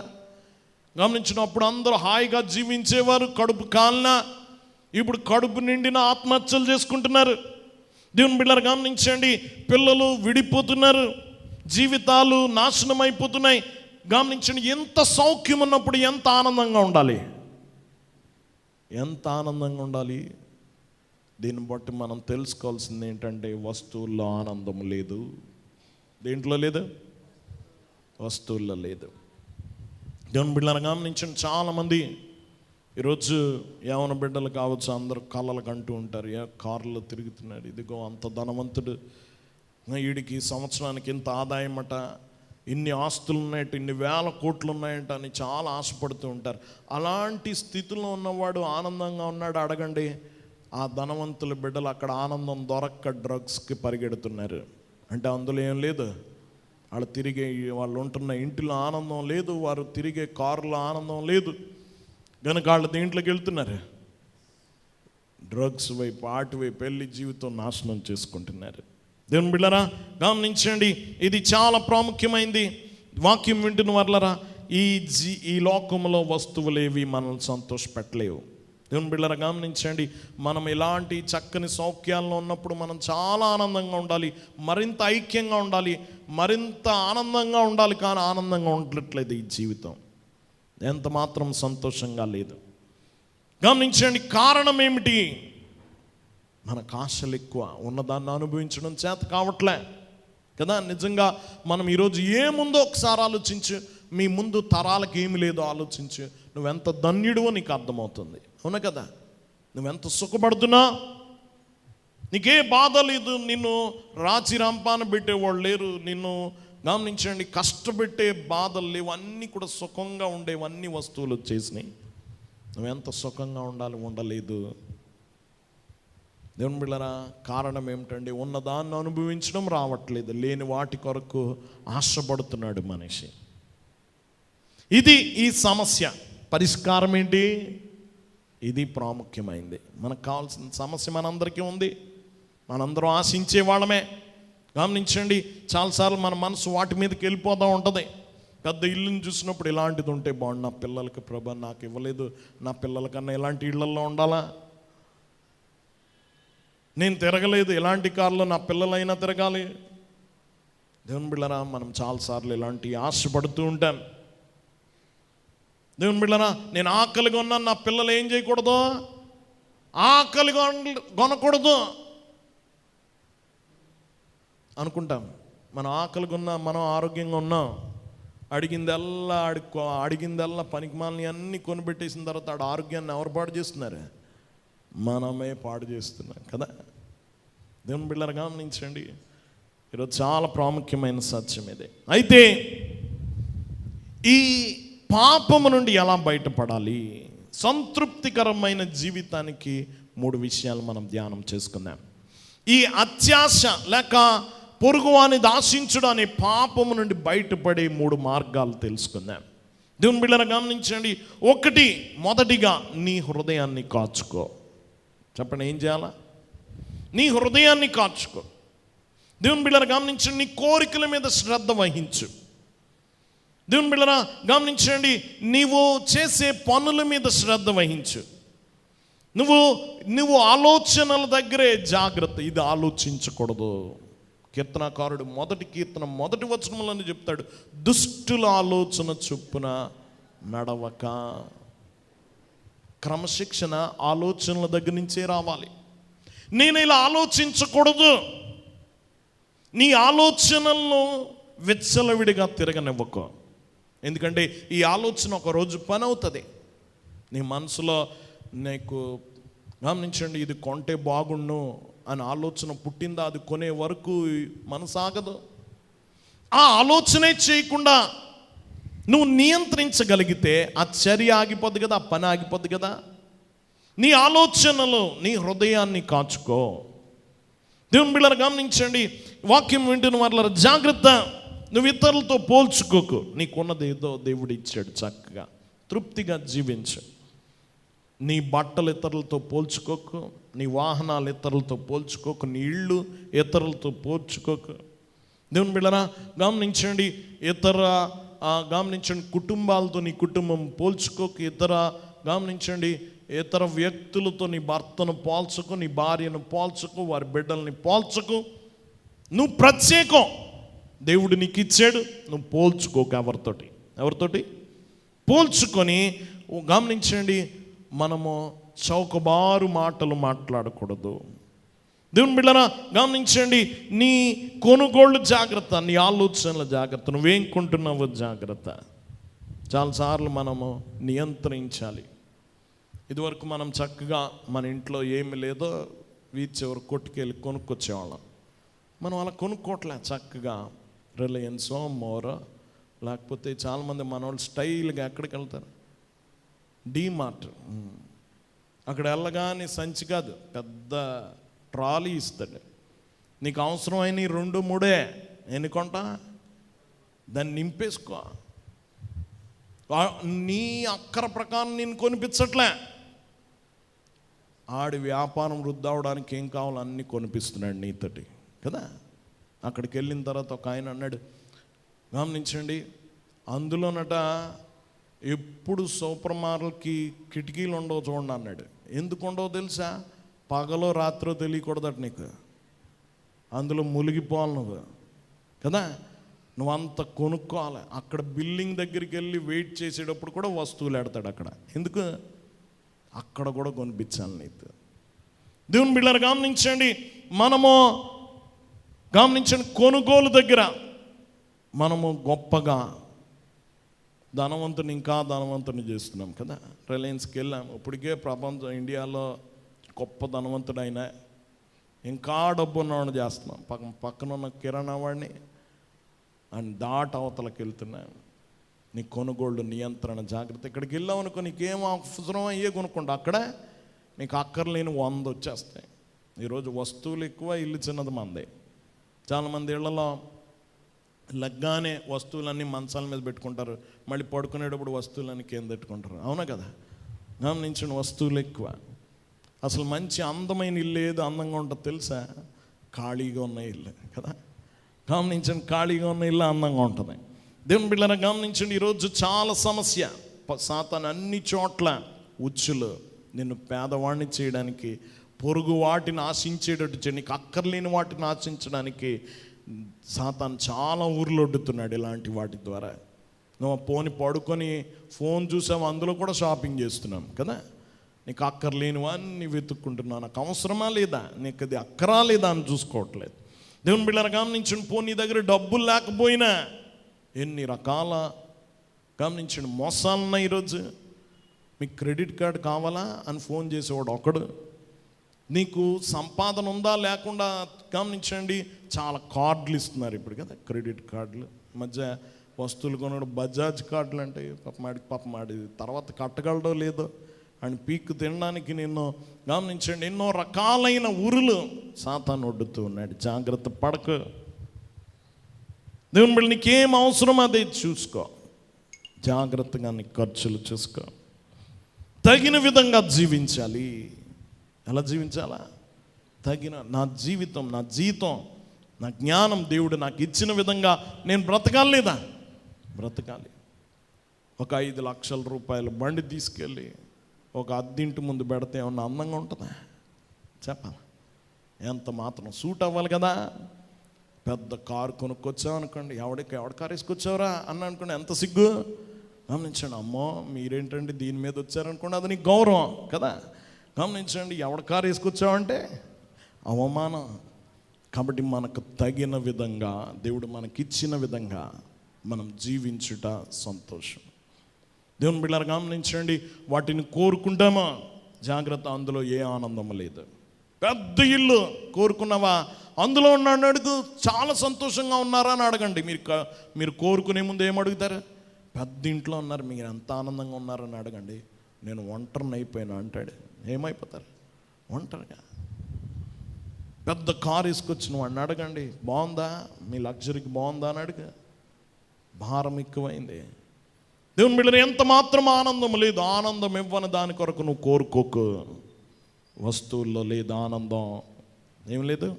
గమనించినప్పుడు అందరూ హాయిగా జీవించేవారు, కడుపు కాలిన. ఇప్పుడు కడుపు నిండిన ఆత్మహత్యలు చేసుకుంటున్నారు. దేవుని బిడ్డలు గమనించండి, పిల్లలు విడిపోతున్నారు, జీవితాలు నాశనం అయిపోతున్నాయి. గమనించండి, ఎంత సౌఖ్యం ఉన్నప్పుడు ఎంత ఆనందంగా ఉండాలి, ఎంత ఆనందంగా ఉండాలి. దీన్ని బట్టి మనం తెలుసుకోవాల్సింది ఏంటంటే, వస్తువుల్లో ఆనందం లేదు. దేంట్లో లేదు? వస్తువుల్లో లేదు. దేవుని బిడ్డలను గమనించండి, చాలామంది ఈరోజు యవ్వన బిడ్డలు కావచ్చు, అందరూ కళ్ళలకు అంటూ ఉంటారు, కార్లో తిరుగుతున్నారు, ఇదిగో అంత ధనవంతుడు, వీడికి సంవత్సరానికి ఇంత ఆదాయం అట, ఇన్ని ఆస్తులు ఉన్నాయట, ఇన్ని వేల కోట్లు ఉన్నాయట అని చాలా ఆశపడుతూ ఉంటారు. అలాంటి స్థితిలో ఉన్నవాడు ఆనందంగా ఉన్నాడు అడగండి. ఆ ధనవంతుల బిడ్డలు అక్కడ ఆనందం దొరక్క డ్రగ్స్కి పరిగెడుతున్నారు. అంటే అందులో ఏం లేదు, వాళ్ళు తిరిగే వాళ్ళు ఉంటున్న ఇంటిలో ఆనందం లేదు, వారు తిరిగే కారులో ఆనందం లేదు, కనుక వాళ్ళు దీంట్లోకి వెళ్తున్నారు, డ్రగ్స్ వైపు, ఆటి వైపు వెళ్ళి జీవితం నాశనం చేసుకుంటున్నారు. దేవుని బిడ్డలారా గమనించండి, ఇది చాలా ప్రాముఖ్యమైంది. వాక్యం వింటున్న వాళ్ళరా, ఈ లోకంలో వస్తువులేవి మనల్ని సంతోషపెట్టలేవు. దేవుని బిడ్డలారా గమనించండి, మనం ఇలాంటి చక్కని సౌఖ్యాల్లో ఉన్నప్పుడు మనం చాలా ఆనందంగా ఉండాలి, మరింత ఐక్యంగా ఉండాలి, మరింత ఆనందంగా ఉండాలి. కానీ ఆనందంగా ఉండట్లేదు ఈ జీవితం, ఎంత మాత్రం సంతోషంగా లేదు. గమనించండి, కారణం ఏమిటి? మనకు ఆశలు ఎక్కువ, ఉన్నదాన్ని అనుభవించడం చేత కావట్లే కదా. నిజంగా మనం ఈరోజు ఏముందో ఒకసారి ఆలోచించు. మీ ముందు తరాలకు ఏమి లేదో ఆలోచించు. నువ్వెంత ధన్యుడివో నీకు అర్థమవుతుంది. అవునా కదా? నువ్వెంత సుఖపడుతున్నా, నీకే బాధ లేదు, నిన్ను రాచి రంపాన పెట్టేవాళ్ళు లేరు, నిన్ను గమనించండి కష్టపెట్టే బాధలు లేవు, అన్నీ కూడా సుఖంగా ఉండేవన్నీ వస్తువులు వచ్చేసినాయి. నువ్వెంత సుఖంగా ఉండాలి, ఉండలేదు. దేవుని బిడ్డలారా, కారణం ఏమిటండి? ఉన్నదాన్ని అనుభవించడం రావట్లేదు, లేని వాటి కొరకు ఆశపడుతున్నాడు మనిషి. ఇది ఈ సమస్య. పరిష్కారం ఏంటి? ఇది ప్రాముఖ్యమైంది. మనకు కావాల్సిన సమస్య మనందరికీ ఉంది, మనందరం ఆశించే వాళ్ళమే. గమనించండి, చాలాసార్లు మన మనసు వాటి మీదకి వెళ్ళిపోతూ ఉంటుంది. పెద్ద ఇల్లుని చూసినప్పుడు ఇలాంటిది ఉంటే బాగుండు, నా పిల్లలకి ప్రభు నాకు ఇవ్వలేదు, నా పిల్లలకన్నా ఇలాంటి ఇళ్లల్లో ఉండాలా? నేను తిరగలేదు, ఎలాంటి కారులో నా పిల్లలైనా తిరగాలి. దేవుని బిళ్ళరా, మనం చాలాసార్లు ఇలాంటి ఆశపడుతూ ఉంటాం. దేవుని బిళ్ళరా, నేను ఆకలిగా ఉన్నాను, నా పిల్లలు ఏం చేయకూడదు, ఆకలిగా కొనకూడదు అనుకుంటాం. మనం ఆకలిగా ఉన్నాం, మనం ఆరోగ్యంగా ఉన్నాం, అడిగిందల్లా పనికిమాలని అన్నీ కొనిపెట్టేసిన తర్వాత ఆడ ఆరోగ్యాన్ని ఎవరు పాడు చేస్తున్నారు? మనమే పాడు చేస్తున్నాం కదా. దేవుని బిళ్ళరా గమనించండి, ఈరోజు చాలా ప్రాముఖ్యమైన సత్యం ఇదే. అయితే ఈ పాపము నుండి ఎలా బయటపడాలి, సంతృప్తికరమైన జీవితానికి 3 విషయాలు మనం ధ్యానం చేసుకుందాం. ఈ అత్యాశ లేక పొరుగువానిది ఆశించుడు అనే పాపము నుండి బయటపడే 3 మార్గాలు తెలుసుకుందాం. దేవుని బిళ్ళను గమనించండి. మొదటిగా నీ హృదయాన్ని కాచుకో. చెప్పండి, ఏం చేయాలా? నీ హృదయాన్ని కాచుకో. దేవుని బిళ్ళను గమనించండి, నీ కోరికల మీద శ్రద్ధ వహించు. దేవుని బిళ్ళను గమనించండి, నీవు చేసే పనుల మీద శ్రద్ధ వహించు. నువ్వు ఆలోచనల దగ్గరే జాగ్రత్త, ఇది ఆలోచించకూడదు. కీర్తనాకారుడు మొదటి కీర్తన 1వ వచనంలోనే చెప్తాడు, దుష్టుల ఆలోచన చొప్పున నడవక. క్రమశిక్షణ ఆలోచనల దగ్గర నుంచే రావాలి. నేను ఇలా ఆలోచించకూడదు. నీ ఆలోచనలను విచ్చలవిడిగా తిరగనివ్వకు. ఎందుకంటే ఈ ఆలోచన ఒకరోజు పని అవుతుంది. నీ మనసులో నీకు గమనించండి, ఇది కొంటే బాగుండు అని ఆలోచన పుట్టిందా, అది కొనే వరకు మనసాగదు. ఆ ఆలోచనే చేయకుండా నువ్వు నియంత్రించగలిగితే ఆ చర్య ఆగిపోద్ది కదా, ఆ పని ఆగిపోద్ది కదా. నీ ఆలోచనలు, నీ హృదయాన్ని కాచుకో. దేవుని బిళ్ళను గమనించండి, వాక్యం వింటున్న వాళ్ళ జాగ్రత్త. నువ్వు ఇతరులతో పోల్చుకోకు. నీకున్నది ఏదో దేవుడు ఇచ్చాడు, చక్కగా తృప్తిగా జీవించు. నీ బట్టలు ఇతరులతో పోల్చుకోకు, నీ వాహనాలు ఇతరులతో పోల్చుకోకు, నీ ఇళ్ళు ఇతరులతో పోల్చుకోకు. దేవుని బిళ్ళనా గమనించండి, గమనించండి, కుటుంబాలతో నీ కుటుంబం పోల్చుకోకు. గమనించండి, ఇతర వ్యక్తులతో నీ భర్తను పోల్చకు, నీ భార్యను పోల్చకు, వారి బిడ్డల్ని పోల్చకు. నువ్వు ప్రత్యేకం, దేవుడు నీకు ఇచ్చాడు, నువ్వు పోల్చుకోకు. ఎవరితోటి పోల్చుకొని గమనించండి, మనము చౌకబారు మాటలు మాట్లాడకూడదు. దేవుని బిడ్డనా గమనించండి, నీ కొనుగోళ్ళు జాగ్రత్త, నీ ఆలోచనల జాగ్రత్త, నువ్వేం కొంటున్నావో జాగ్రత్త. చాలాసార్లు మనము నియంత్రించాలి. ఇదివరకు మనం చక్కగా మన ఇంట్లో ఏమి లేదో వీచెవరు కొట్టుకెళ్ళి కొనుక్కొచ్చేవాళ్ళం. మనం అలా కొనుక్కోవట్లే. చక్కగా రిలయన్సో మోరో, లేకపోతే చాలామంది మన వాళ్ళు స్టైల్గా ఎక్కడికి వెళ్తారు, డీమార్ట్. అక్కడ వెళ్ళగానే సంచి కాదు, పెద్ద ట్రాలీ ఇస్తాడు. నీకు అవసరమైన 2-3 ఎన్ని కొంటా, దాన్ని నింపేసుకో. నీ అక్కర ప్రకారం నేను కొనిపించట్లే. ఆడి వ్యాపారం వృద్ధి అవడానికి ఏం కావాలో అన్నీ కొనిపిస్తున్నాడు నీతోటి కదా. అక్కడికి వెళ్ళిన తర్వాత ఒక ఆయన అన్నాడు, గమనించండి, అందులోనట ఎప్పుడు సూపర్ మార్కెట్కి కిటికీలు ఉండవు చూడండి అన్నాడు. ఎందుకు ఉండవు తెలుసా? పగలో రాత్రో తెలియకూడదట నీకు, అందులో మునిగిపోవాలి నువ్వు కదా. నువ్వంత కొనుక్కోవాలి. అక్కడ బిల్డింగ్ దగ్గరికి వెళ్ళి వెయిట్ చేసేటప్పుడు కూడా వస్తువులు ఎడతాడు అక్కడ. ఎందుకు? అక్కడ కూడా కొనిపించాలి నీకు. దేవుని బిడ్డలు గమనించండి, గమనించండి, కొనుగోలు దగ్గర మనము గొప్పగా ధనవంతుని ఇంకా ధనవంతుని చేస్తున్నాం కదా. రిలయన్స్కి వెళ్ళాము, ఇప్పటికే ప్రపంచం ఇండియాలో గొప్ప ధనవంతుడైన ఇంకా డబ్బు ఉన్నవాడిని చేస్తున్నాం. పక్కన ఉన్న కిరాణా వాడిని అని అవతలకి వెళ్తున్నాను. నీ కొనుగోళ్ళు నియంత్రణ జాగ్రత్త. ఇక్కడికి వెళ్ళావు అనుకో, నీకేం అవసరం అయ్యే కొనుక్కోండి, అక్కడ నీకు అక్కర్లేని 100 వచ్చేస్తాయి. ఈరోజు వస్తువులు ఎక్కువ, ఇల్లు చిన్నది మంది. చాలామంది ఇళ్లలో లగ్గానే వస్తువులన్నీ మంచాల మీద పెట్టుకుంటారు, మళ్ళీ పడుకునేటప్పుడు వస్తువులన్నీ కింద పెట్టుకుంటారు. అవునా కదా? గమనించిన వస్తువులు ఎక్కువ. అసలు మంచి అందమైన ఇల్లు ఏదో అందంగా ఉంటుంది తెలుసా? ఖాళీగా ఉన్న ఇల్లు కదా. గమనించండి, ఖాళీగా ఉన్న ఇల్లు అందంగా ఉంటుంది. దేవుని బిడ్డలను గమనించండి, ఈరోజు చాలా సమస్య. సాతాను అన్ని చోట్ల ఉచ్చులు నిన్ను పేదవాడిని చేయడానికి పొరుగు వాటిని ఆశించేటట్టు చేయి. నీకు అక్కర్లేని వాటిని ఆశించడానికి సాతాను చాలా ఊర్లొడ్డుతున్నాడు ఇలాంటి వాటి ద్వారా. నువ్వు పోని పడుకొని ఫోన్ చూసావు, అందులో కూడా షాపింగ్ చేస్తున్నాం కదా. నీకు అక్కర్లేనివన్నీ వెతుక్కుంటున్నావు. నాకు అవసరమా లేదా, నీకు అది అక్కరా లేదా అని చూసుకోవట్లేదు. దేవుని బిడ్డలు గమనించండి, పోనీ నీ దగ్గర డబ్బులు లేకపోయినా ఎన్ని రకాల గమనించండి మోసాలున్నాయి ఈరోజు. మీకు క్రెడిట్ కార్డు కావాలా అని ఫోన్ చేసేవాడు ఒకడు. నీకు సంపాదన ఉందా లేకుండా గమనించండి చాలా కార్డులు ఇస్తున్నారు ఇప్పుడు కదా, క్రెడిట్ కార్డులు. మధ్య వస్తువులు కొనడం బజాజ్ కార్డులు అంటే పాపమాడి తర్వాత కట్టగలడో లేదో అని పీక్కు తినడానికి నిన్ను గమనించండి ఎన్నో రకాలైన ఊరులు సాతాను ఒడ్డుతూ ఉన్నాడు. జాగ్రత్త పడక. దేవుని బిడ్డ నీకేం అవసరం అదే చూసుకో, జాగ్రత్తగా నీ ఖర్చులు చూసుకో. తగిన విధంగా జీవించాలి. ఎలా జీవించాలా? తగిన నా జీవితం, నా జీతం, నా జ్ఞానం దేవుడు నాకు ఇచ్చిన విధంగా నేను బ్రతకాలి లేదా? బ్రతకాలి. ఒక 5 లక్షల రూపాయల బండి తీసుకెళ్ళి ఒక అద్దింటి ముందు పెడితే ఏమన్నా అందంగా ఉంటుందా? చెప్పాలి. ఎంత మాత్రం సూట్ అవ్వాలి కదా. పెద్ద కారు కొనుక్కొచ్చామనుకోండి, ఎవడి కారు వేసుకొచ్చావురా అన్న అనుకోండి, ఎంత సిగ్గు. గమనించండి, అమ్మో మీరేంటండి దీని మీద వచ్చారనుకోండి, అది నీకు గౌరవం కదా. గమనించండి, ఎవడ కారు వేసుకొచ్చావంటే అవమానం. కాబట్టి మనకు తగిన విధంగా దేవుడు మనకిచ్చిన విధంగా మనం జీవించుట సంతోషం. దేవుని బిడ్డలారా గమనించండి, వాటిని కోరుకుంటామా? జాగ్రత్త, అందులో ఏ ఆనందం లేదు. పెద్ద ఇల్లు కోరుకున్నావా? అందులో ఉన్నాడు అడుగు, చాలా సంతోషంగా ఉన్నారా అని అడగండి. మీరు కోరుకునే ముందు ఏమడుగుతారు? పెద్ద ఇంట్లో ఉన్నారు, మీరు ఎంత ఆనందంగా ఉన్నారని అడగండి. నేను ఒంటరిని అయిపోయినా అంటాడు. ఏమైపోతారు? ఒంటరిగా. పెద్ద కారు వేసుకొచ్చిన వాడిని అడగండి, బాగుందా, మీ లగ్జరీకి బాగుందా అని అడుగు. భారం ఎక్కువైంది. దేవుని బిడ్డలు ఎంత మాత్రం ఆనందం లేదు. ఆనందం ఇవ్వని దాని కొరకు నువ్వు కోరుకోకు. వస్తువుల్లో లేదు ఆనందం, ఏం లేదు.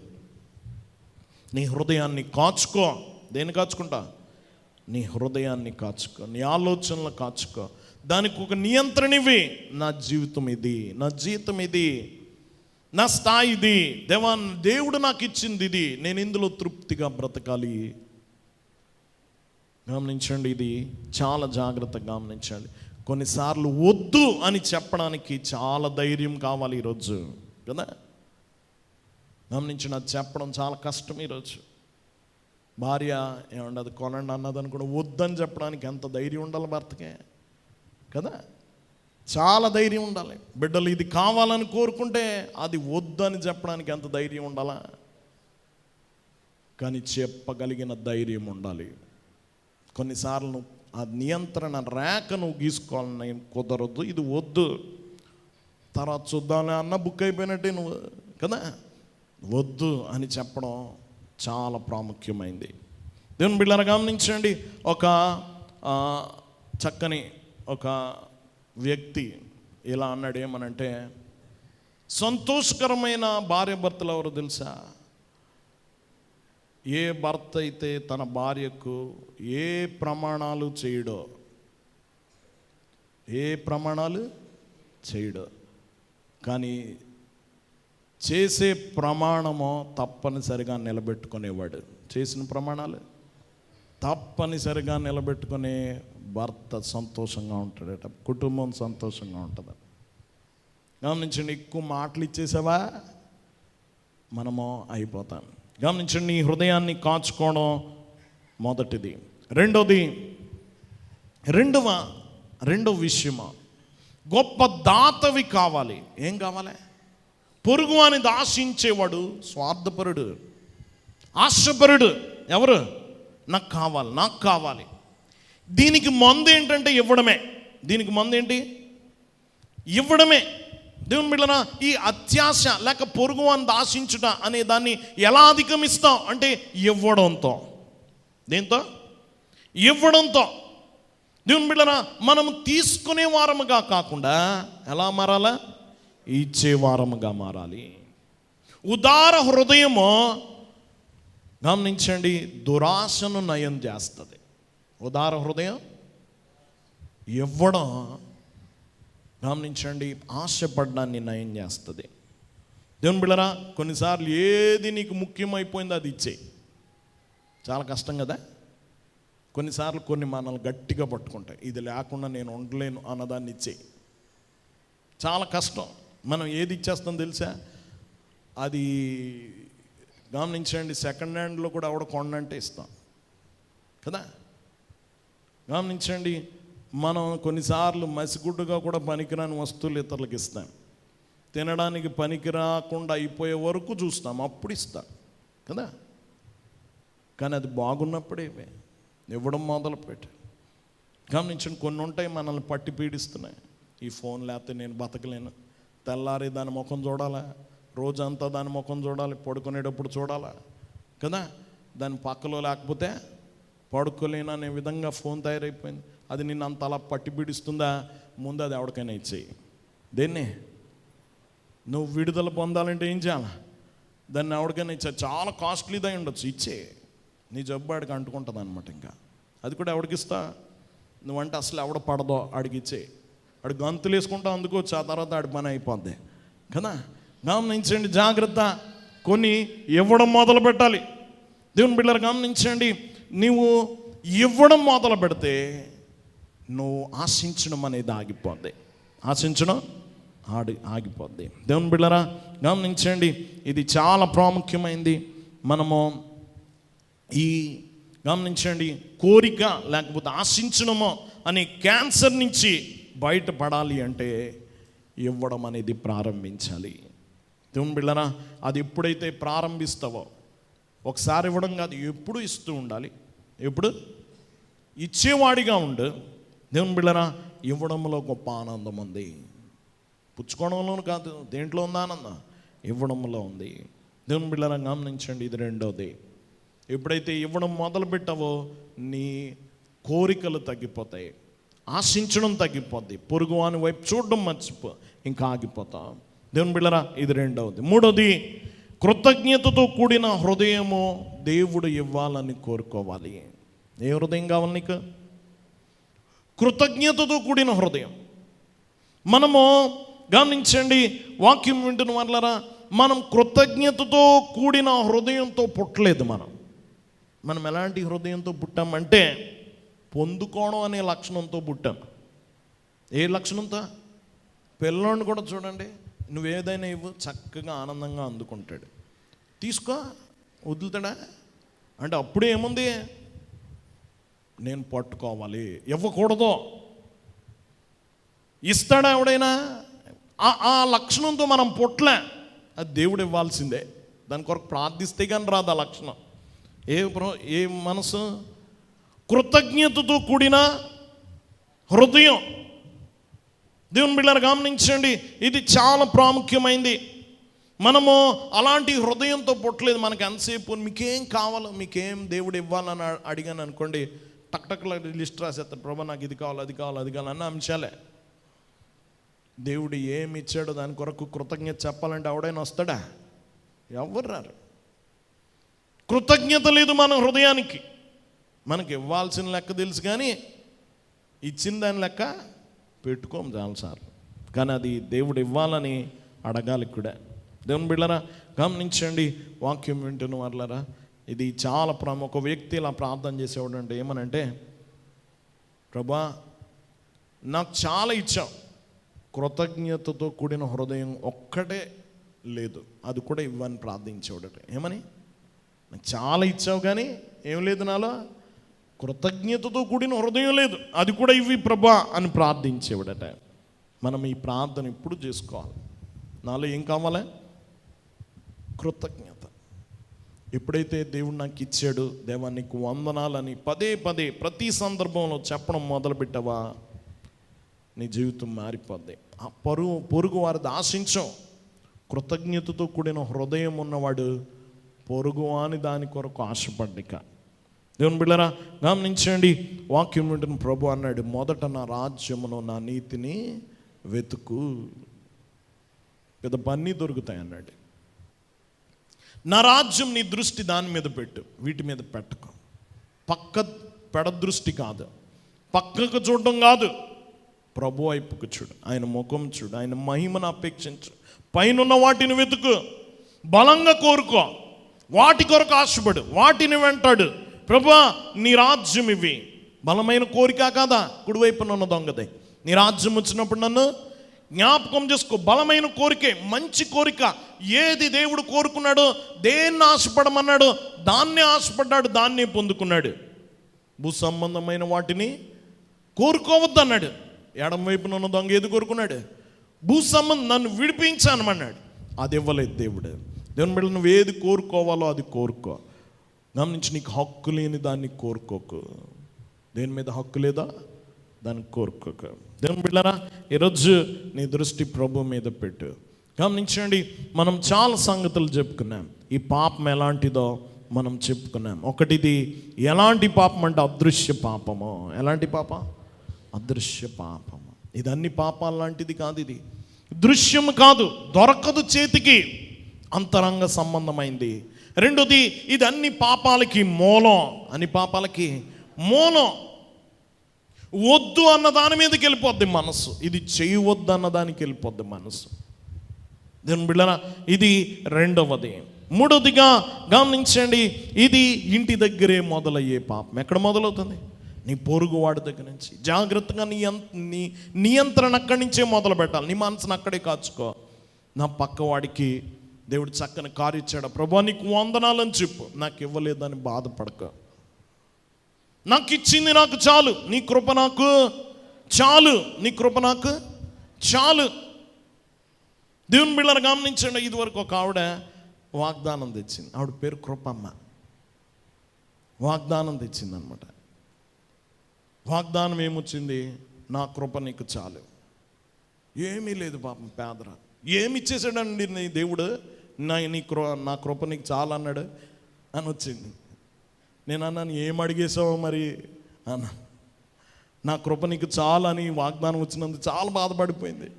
నీ హృదయాన్ని కాచుకో. దేన్ని కాచుకుంటా? నీ హృదయాన్ని కాచుకో, నీ ఆలోచనలు కాచుకో. దానికి ఒక నియంత్రణ ఇవి. నా జీవితం ఇది, నా జీవితం ఇది, నా స్థాయి ఇది, దేవుడు నాకు ఇచ్చింది ఇది, నేను ఇందులో తృప్తిగా బ్రతకాలి. గమనించండి, ఇది చాలా జాగ్రత్తగా గమనించండి. కొన్నిసార్లు వద్దు అని చెప్పడానికి చాలా ధైర్యం కావాలి ఈరోజు కదా. గమనించండి, అది చెప్పడం చాలా కష్టం ఈరోజు. భార్య ఏమండి అది కొనండి అన్నది అనుకోండి, వద్దని చెప్పడానికి ఎంత ధైర్యం ఉండాలి భర్తకే కదా. చాలా ధైర్యం ఉండాలి. బిడ్డలు ఇది కావాలని కోరుకుంటే అది వద్దని చెప్పడానికి ఎంత ధైర్యం ఉండాలా. కానీ చెప్పగలిగిన ధైర్యం ఉండాలి. కొన్నిసార్లు నువ్వు ఆ నియంత్రణ రేఖ నువ్వు గీసుకోవాలని కుదరద్దు. ఇది వద్దు, తర్వాత చూద్దాంలే అన్న బుక్ అయిపోయినట్టే నువ్వు కదా. వద్దు అని చెప్పడం చాలా ప్రాముఖ్యమైంది. దేవుని బిడ్డలారా గమనించండి, ఒక చక్కని ఒక వ్యక్తి ఇలా అన్నాడు. ఏమనంటే, సంతోషకరమైన భార్య భర్తలు ఎవరు తెలుసా? ఏ భర్త అయితే తన భార్యకు ఏ ప్రమాణాలు చేయడో, ఏ ప్రమాణాలు చేయడో, కానీ చేసే ప్రమాణమో తప్పనిసరిగా నిలబెట్టుకునేవాడు. చేసిన ప్రమాణాలు తప్పనిసరిగా నిలబెట్టుకునే భర్త సంతోషంగా ఉంటాడట, కుటుంబం సంతోషంగా ఉంటుంది. గమనించండి, ఎక్కువ మాటలు ఇచ్చేసావా మనము అయిపోతాం. గమనించండి, నీ హృదయాన్ని కాచుకోవడం మొదటిది. రెండవ విషయమా, గొప్ప దాతవి కావాలి. ఏం కావాలి? పొరుగు అనేది ఆశించేవాడు స్వార్థపరుడు, ఆశపరుడు. ఎవరు? నాకు కావాలి, నాకు కావాలి. దీనికి మందు ఏంటంటే ఇవ్వడమే. దీనికి మందు ఏంటి? ఇవ్వడమే. దేవుని బిడ్డలారా, ఈ అత్యాశ లేక పొరుగు అనేది ఆశించుట అనే దాన్ని ఎలా అధిగమిస్తాం అంటే ఇవ్వడంతో. దేంతో? ఇవ్వడంతో. దేవుని బిడ్డలారా, మనం తీసుకునే వారముగా కాకుండా ఎలా మారాలా? ఇచ్చే వారముగా మారాలి. ఉదార హృదయము గమనించండి దురాశను నయం చేస్తుంది. ఉదార హృదయం ఇవ్వడం గమనించండి ఆశపడ్డాన్ని నయం చేస్తుంది. దేవుని బిడ్డలారా, కొన్నిసార్లు ఏది నీకు ముఖ్యమైపోయిందో అది ఇచ్చేయి. చాలా కష్టం కదా. కొన్నిసార్లు కొన్ని మనల్ని గట్టిగా పట్టుకుంటాయి. ఇది లేకుండా నేను ఉండలేను అన్నదాన్ని ఇచ్చేయి. చాలా కష్టం. మనం ఏది ఇచ్చేస్తాం తెలుసా? అది గమనించండి, సెకండ్ హ్యాండ్లో కూడా ఆవిడ కొండంటే ఇస్తాం కదా. గమనించండి, మనం కొన్నిసార్లు మసిగుడ్డుగా కూడా పనికిరాని వస్తువులు ఇతరులకు ఇస్తాం. తినడానికి పనికి రాకుండా అయిపోయే వరకు చూస్తాం, అప్పుడు ఇస్తాం కదా. కానీ అది బాగున్నప్పుడే ఇవ్వడం మొదలుపెట్టి. గమనించండి, కొన్ని ఉంటాయి మనల్ని పట్టి పీడిస్తున్నాయి. ఈ ఫోన్ లేకపోతే నేను బతకలేను, తెల్లారి దాని ముఖం చూడాలా, రోజంతా దాని ముఖం చూడాలి, పడుకునేటప్పుడు చూడాలా కదా. దాని పక్కలో లేకపోతే పడుకోలేననే విధంగా ఫోన్ తయారైపోయింది. అది నిన్ను అంత అలా పట్టి పీడిస్తుందా? ముందు అది ఎవరికైనా ఇచ్చేయి. దేన్ని నువ్వు విడుదల పొందాలంటే ఏం చేయాలి? దాన్ని ఎవరికైనా ఇచ్చా. చాలా కాస్ట్లీది అయి ఉండొచ్చు, ఇచ్చే. నీ జబ్బు ఆడికి అంటుకుంటుంది అనమాట. ఇంకా అది కూడా ఎవడికి ఇస్తా? నువ్వంటే అసలు ఎవడ పడదో ఆడికి ఇచ్చే. ఆడు గంతులు వేసుకుంటా అందుకోవచ్చు, ఆ తర్వాత ఆడి పని అయిపోద్ది కదా. గమనించండి, జాగ్రత్త. కొన్ని ఇవ్వడం మొదలు పెట్టాలి. దేవుని బిడ్డలు గమనించండి, నీవు ఇవ్వడం మొదలు పెడితే నువ్వు ఆశించడం అనేది ఆగిపోద్ది. ఆశించడం ఆగిపోద్ది. దేవుని బిడ్డలారా గమనించండి, ఇది చాలా ప్రాముఖ్యమైంది. మనము ఈ గమనించండి, కోరిక లేకపోతే ఆశించడమో అనే క్యాన్సర్ నుంచి బయటపడాలి అంటే ఇవ్వడం అనేది ప్రారంభించాలి. దేవుని బిడ్డలారా, అది ఎప్పుడైతే ప్రారంభిస్తావో, ఒకసారి ఇవ్వడం కాదు, ఎప్పుడు ఇస్తూ ఉండాలి. ఎప్పుడు ఇచ్చేవాడిగా ఉండు. దేవుని బిడ్డలారా, ఇవ్వడంలో గొప్ప ఆనందం ఉంది. పుచ్చుకోవడంలో కాదు. దేంట్లో ఉంది ఆనందం? ఇవ్వడంలో ఉంది. దేవుని బిడ్డలారా గమనించండి, ఇది రెండోది. ఎప్పుడైతే ఇవ్వడం మొదలు పెట్టావో నీ కోరికలు తగ్గిపోతాయి, ఆశించడం తగ్గిపోద్ది, పొరుగు వాని వైపు చూడడం మర్చిపో, ఇంకా ఆగిపోతాం. దేవుని బిడ్డలారా, ఇది రెండవది. మూడోది, కృతజ్ఞతతో కూడిన హృదయము దేవుడు ఇవ్వాలని కోరుకోవాలి. ఏ హృదయం కావాలి నీకు? కృతజ్ఞతతో కూడిన హృదయం. మనము గమనించండి, వాక్యం వింటున్న వాళ్ళరా, మనం కృతజ్ఞతతో కూడిన హృదయంతో పుట్టలేదు. మనం ఎలాంటి హృదయంతో పుట్టామంటే పొందుకోవడం అనే లక్షణంతో పుట్టాం. ఏ లక్షణంతో? పిల్లోడిని కూడా చూడండి, నువ్వేదైనా ఇవ్వు, చక్కగా ఆనందంగా అందుకుంటాడు. తీసుకో, వదులుతాడా అంటే అప్పుడే ఏముంది? నేను పట్టుకోవాలి, ఇవ్వకూడదు. ఇస్తాడా ఎవడైనా? ఆ లక్షణంతో మనం పుట్టలే. అది దేవుడు ఇవ్వాల్సిందే. దాని కొరకు ప్రార్థిస్తే కానీ రాదు ఆ లక్షణం. ఏ మనసు? కృతజ్ఞతతో కూడిన హృదయం. దేవుని బిడ్డలారా గమనించండి, ఇది చాలా ప్రాముఖ్యమైంది. మనము అలాంటి హృదయంతో పుట్టలేదు. మనకి ఎంతసేపు మీకేం కావాలో, మీకేం దేవుడు ఇవ్వాలని అడిగాను అనుకోండి, టక్టక్ల లిస్ట్ రాసేస్తాడు. ప్రభా నాకు ఇది కావాలి, అది కావాలి, అది కావాలి అన్న అంశాలే. దేవుడు ఏమి ఇచ్చాడో దాని కొరకు కృతజ్ఞత చెప్పాలంటే ఎవడైనా వస్తాడా? ఎవరు రారు. కృతజ్ఞత లేదు మన హృదయానికి. మనకి ఇవ్వాల్సిన లెక్క తెలుసు, కానీ ఇచ్చిన దాని లెక్క పెట్టుకోము చాలాసార్లు. కానీ అది దేవుడు ఇవ్వాలని అడగాలి కూడా. దేవుని బిడ్డలారా గమనించండి, వాక్యం వింటున్న వాళ్ళరా, ఇది చాలా ఒక వ్యక్తి ఇలా ప్రార్థన చేసేవాడు. అంటే ఏమనంటే, ప్రభా నాకు చాలా ఇచ్చావు, కృతజ్ఞతతో కూడిన హృదయం ఒక్కటే లేదు, అది కూడా ఇవ్వని ప్రార్థించేవాడట. ఏమని? నాకు చాలా ఇచ్చావు కానీ ఏం లేదు నాలో? కృతజ్ఞతతో కూడిన హృదయం లేదు, అది కూడా ఇవ్వి ప్రభా అని ప్రార్థించేవాడట. మనం ఈ ప్రార్థన ఇప్పుడు చేసుకోవాలి. నాలో ఏం కావాలి? కృతజ్ఞత. ఎప్పుడైతే దేవుడు నాకు ఇచ్చాడు, దేవా నీకు వందనాలని పదే పదే ప్రతి సందర్భంలో చెప్పడం మొదలుపెట్టావా, నీ జీవితం మారిపోద్ది. ఆ పొరుగు వారిది ఆశించం. కృతజ్ఞతతో కూడిన హృదయం ఉన్నవాడు పొరుగు అని దాని కొరకు ఆశపడ్డిక. దేవుని బిడ్డలారా గమనించండి, వాక్యం వింటున్న ప్రభు అన్నాడు, మొదట నా రాజ్యమును నా నీతిని వెతుకు, పెద్ద దొరుకుతాయి అన్నాడు. నా రాజ్యం, నీ దృష్టి దాని మీద పెట్టు, వీటి మీద పెట్టకు. పెడ దృష్టి కాదు, పక్కకు చూడడం కాదు. ప్రభు వైపుకు చూడు, ఆయన ముఖం చూడు, ఆయన మహిమను అపేక్షించు. పైనున్న వాటిని వెతుకు, బలంగా కోరుకో, వాటి కొరకు ఆశపడు, వాటిని వెంటాడు. ప్రభువా నీ రాజ్యం ఇవి. బలమైన కోరిక కాదా? కుడివైపున ఉన్న దొంగదే. నీ రాజ్యం వచ్చినప్పుడు నన్ను జ్ఞాపకం చేసుకో. బలమైన కోరికే, మంచి కోరిక. ఏది దేవుడు కోరుకున్నాడో, దేన్ని ఆశపడమన్నాడో దాన్నే ఆశపడ్డాడు, దాన్నే పొందుకున్నాడు. భూ సంబంధమైన వాటిని కోరుకోవద్దన్నాడు. ఎడం వైపున ఉన్న దొంగ ఏది కోరుకున్నాడు? భూ సంబంధం, నన్ను విడిపించానమన్నాడు. అది ఇవ్వలేదు దేవుడు. దేవుని బిడ్డ నువ్వు ఏది కోరుకోవాలో అది కోరుకో. గమనించి, నీకు హక్కు లేని దాన్ని కోరుకోకు. దేని మీద హక్కు లేదా దాన్ని కోరుకోక. దేవుని బిడ్డలారా, ఈరోజు నీ దృష్టి ప్రభు మీద పెట్టు. గమనించండి, మనం చాలా సంగతులు చెప్పుకున్నాం. ఈ పాపం ఎలాంటిదో మనం చెప్పుకున్నాం. ఒకటిది ఎలాంటి పాపం అంటే అదృశ్య పాపము. ఎలాంటి పాపం? అదృశ్య పాపము. ఇది అన్ని పాపాల లాంటిది కాదు. ఇది దృశ్యం కాదు, దొరకదు చేతికి, అంతరంగ సంబంధమైంది. రెండోది, ఇది అన్ని పాపాలకి మూలం. అన్ని పాపాలకి మూలం. వద్దు అన్న దాని మీదకి వెళ్ళిపోద్ది మనసు. ఇది చేయవద్దు అన్న దానికి వెళ్ళిపోద్ది మనసు. దేవుని బిడ్డలారా, ఇది రెండవది. మూడవదిగా గమనించండి, ఇది ఇంటి దగ్గరే మొదలయ్యే పాపం. ఎక్కడ మొదలవుతుంది? నీ పొరుగువాడి దగ్గర నుంచి. జాగ్రత్తగా నీ నియంత్రణ అక్కడి నుంచే మొదలు పెట్టాలి. నీ మనసును అక్కడే కాచుకో. నా పక్కవాడికి దేవుడు చక్కని కారు ఇచ్చాడు, ప్రభువా నీకు వందనాలని చెప్పు. నాకు ఇవ్వలేదని బాధపడక, నాకు ఇచ్చింది నాకు చాలు, నీ కృప నాకు చాలు, నీ కృప నాకు చాలు. దేవుని బిడ్డలను గమనించండి, ఇదివరకు ఒక ఆవిడ వాగ్దానం తెచ్చింది. ఆవిడ పేరు కృపమ్మ. వాగ్దానం తెచ్చింది అనమాట. వాగ్దానం ఏమొచ్చింది? నా కృప నీకు చాలు. ఏమీ లేదు పాపం, పేదర. ఏమి ఇచ్చేసాడండి నీ దేవుడు? నా కృప నీకు చాలు అన్నాడు అని వచ్చింది. నేను అన్నాను, ఏం అడిగేసావో మరి అన్నా. నా కృప నీకు చాలు అని వాగ్దానం వచ్చినందుకు చాలా బాధపడిపోయింది.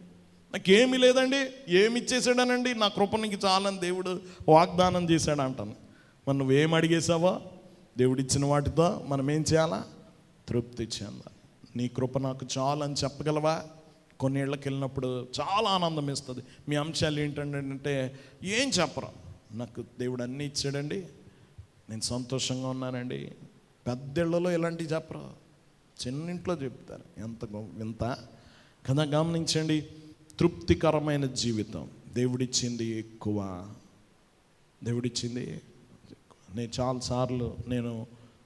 నాకేమీ లేదండి, ఏమి ఇచ్చేసాడనండి, నా కృప నీకు చాలని దేవుడు వాగ్దానం చేశాడు అంటాను. మరి నువ్వేం అడిగేసావో దేవుడు ఇచ్చిన వాటితో మనం ఏం చేయాలా? తృప్తి చెందాలి. నీ కృప నాకు చాలు అని చెప్పగలవా? కొన్నేళ్ళకి వెళ్ళినప్పుడు చాలా ఆనందం ఇస్తుంది. మీ అంశాలు ఏంటంటే ఏం చెప్పరా, నాకు దేవుడు అన్నీ ఇచ్చాడండి, నేను సంతోషంగా ఉన్నానండి. పెద్దేళ్లలో ఇలాంటివి చెప్పరా, చిన్నింట్లో చెప్తారు. ఎంత వింత కదా. గమనించండి, తృప్తికరమైన జీవితం దేవుడిచ్చింది ఎక్కువ. దేవుడిచ్చింది నేను చాలాసార్లు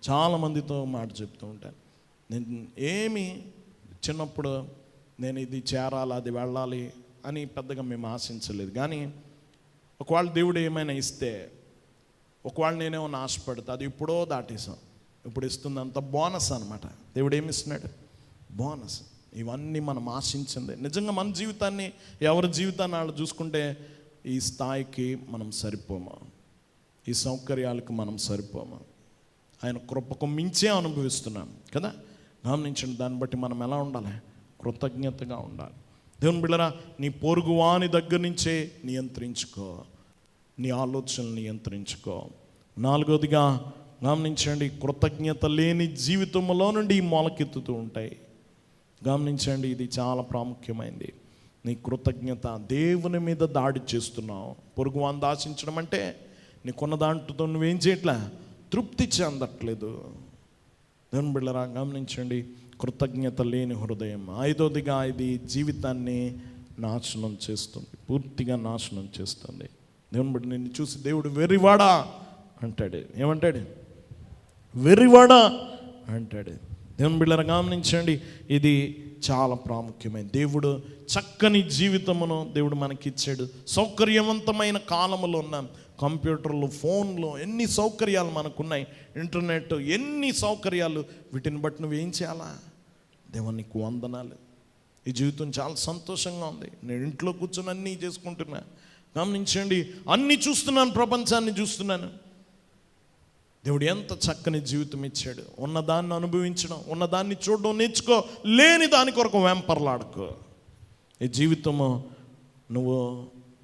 చాలామందితో మాట చెప్తూ ఉంటాను. నేను ఏమి చిన్నప్పుడు నేను ఇది చేరాలి, అది వెళ్ళాలి అని పెద్దగా మేము ఆశించలేదు. కానీ ఒకవేళ దేవుడు ఏమైనా ఇస్తే, ఒకవేళ నేనేమన్నా ఆశపడితే అది ఇప్పుడో దాటేసాం. ఇప్పుడు ఇస్తుంది అంత బోనస్ అనమాట. దేవుడు ఏమి ఇస్తున్నాడు? బోనస్. ఇవన్నీ మనం ఆశించింది. నిజంగా మన జీవితాన్ని, ఎవరి జీవితాన్ని వాళ్ళు చూసుకుంటే ఈ స్థాయికి మనం సరిపోమా, ఈ సౌకర్యాలకు మనం సరిపోమా. ఆయన కృపకు మించే అనుభవిస్తున్నాం కదా. గమనించండి, దాన్ని బట్టి మనం ఎలా ఉండాలి? కృతజ్ఞతగా ఉండాలి. దేవుని బిడ్డలారా, నీ పొరుగువాని దగ్గర నుంచే నియంత్రించుకో, నీ ఆలోచనలు నియంత్రించుకో. నాలుగోదిగా గమనించండి, కృతజ్ఞత లేని జీవితంలో నుండి మొలకెత్తుతూ ఉంటాయి. గమనించండి, ఇది చాలా ప్రాముఖ్యమైనది. నీ కృతజ్ఞత, దేవుని మీద దాడి చేస్తున్నావు. పొరుగువాన్ని దాచించడం అంటే నీకున్న దాంట్లో నువ్వేం చేయట్లే, తృప్తి చెందట్లేదు. దేవుని బిడ్డలారా, గమనించండి, కృతజ్ఞత లేని హృదయం. ఐదోదిగా ఇది జీవితాన్ని నాశనం చేస్తుంది, పూర్తిగా నాశనం చేస్తుంది. దేవుని బిడ్డ నిన్ను చూసి దేవుడు వెర్రివాడా అంటాడు. ఏమంటాడు? వెర్రివాడా అంటాడు. దేవుని బిడ్డలారా, గమనించండి, ఇది చాలా ప్రాముఖ్యమైనది. దేవుడు చక్కని జీవితమును దేవుడు మనకిచ్చాడు. సౌకర్యవంతమైన కాలంలో ఉన్నాం. కంప్యూటర్లు, ఫోన్లు, ఎన్ని సౌకర్యాలు మనకున్నాయి, ఇంటర్నెట్, ఎన్ని సౌకర్యాలు. వీటిని బట్టి నువ్వేం చేయాలా? దేవునికి వందనాలు, ఈ జీవితం చాలా సంతోషంగా ఉంది, నేను ఇంట్లో కూర్చొని అన్నీ చేసుకుంటున్నా. గమనించండి, అన్నీ చూస్తున్నాను, ప్రపంచాన్ని చూస్తున్నాను. దేవుడు ఎంత చక్కని జీవితం ఇచ్చాడు. ఉన్నదాన్ని అనుభవించడం, ఉన్నదాన్ని చూడడం నేర్చుకో, లేని దాని కొరకు వెంపర్లాడుకో. ఈ జీవితము నువ్వు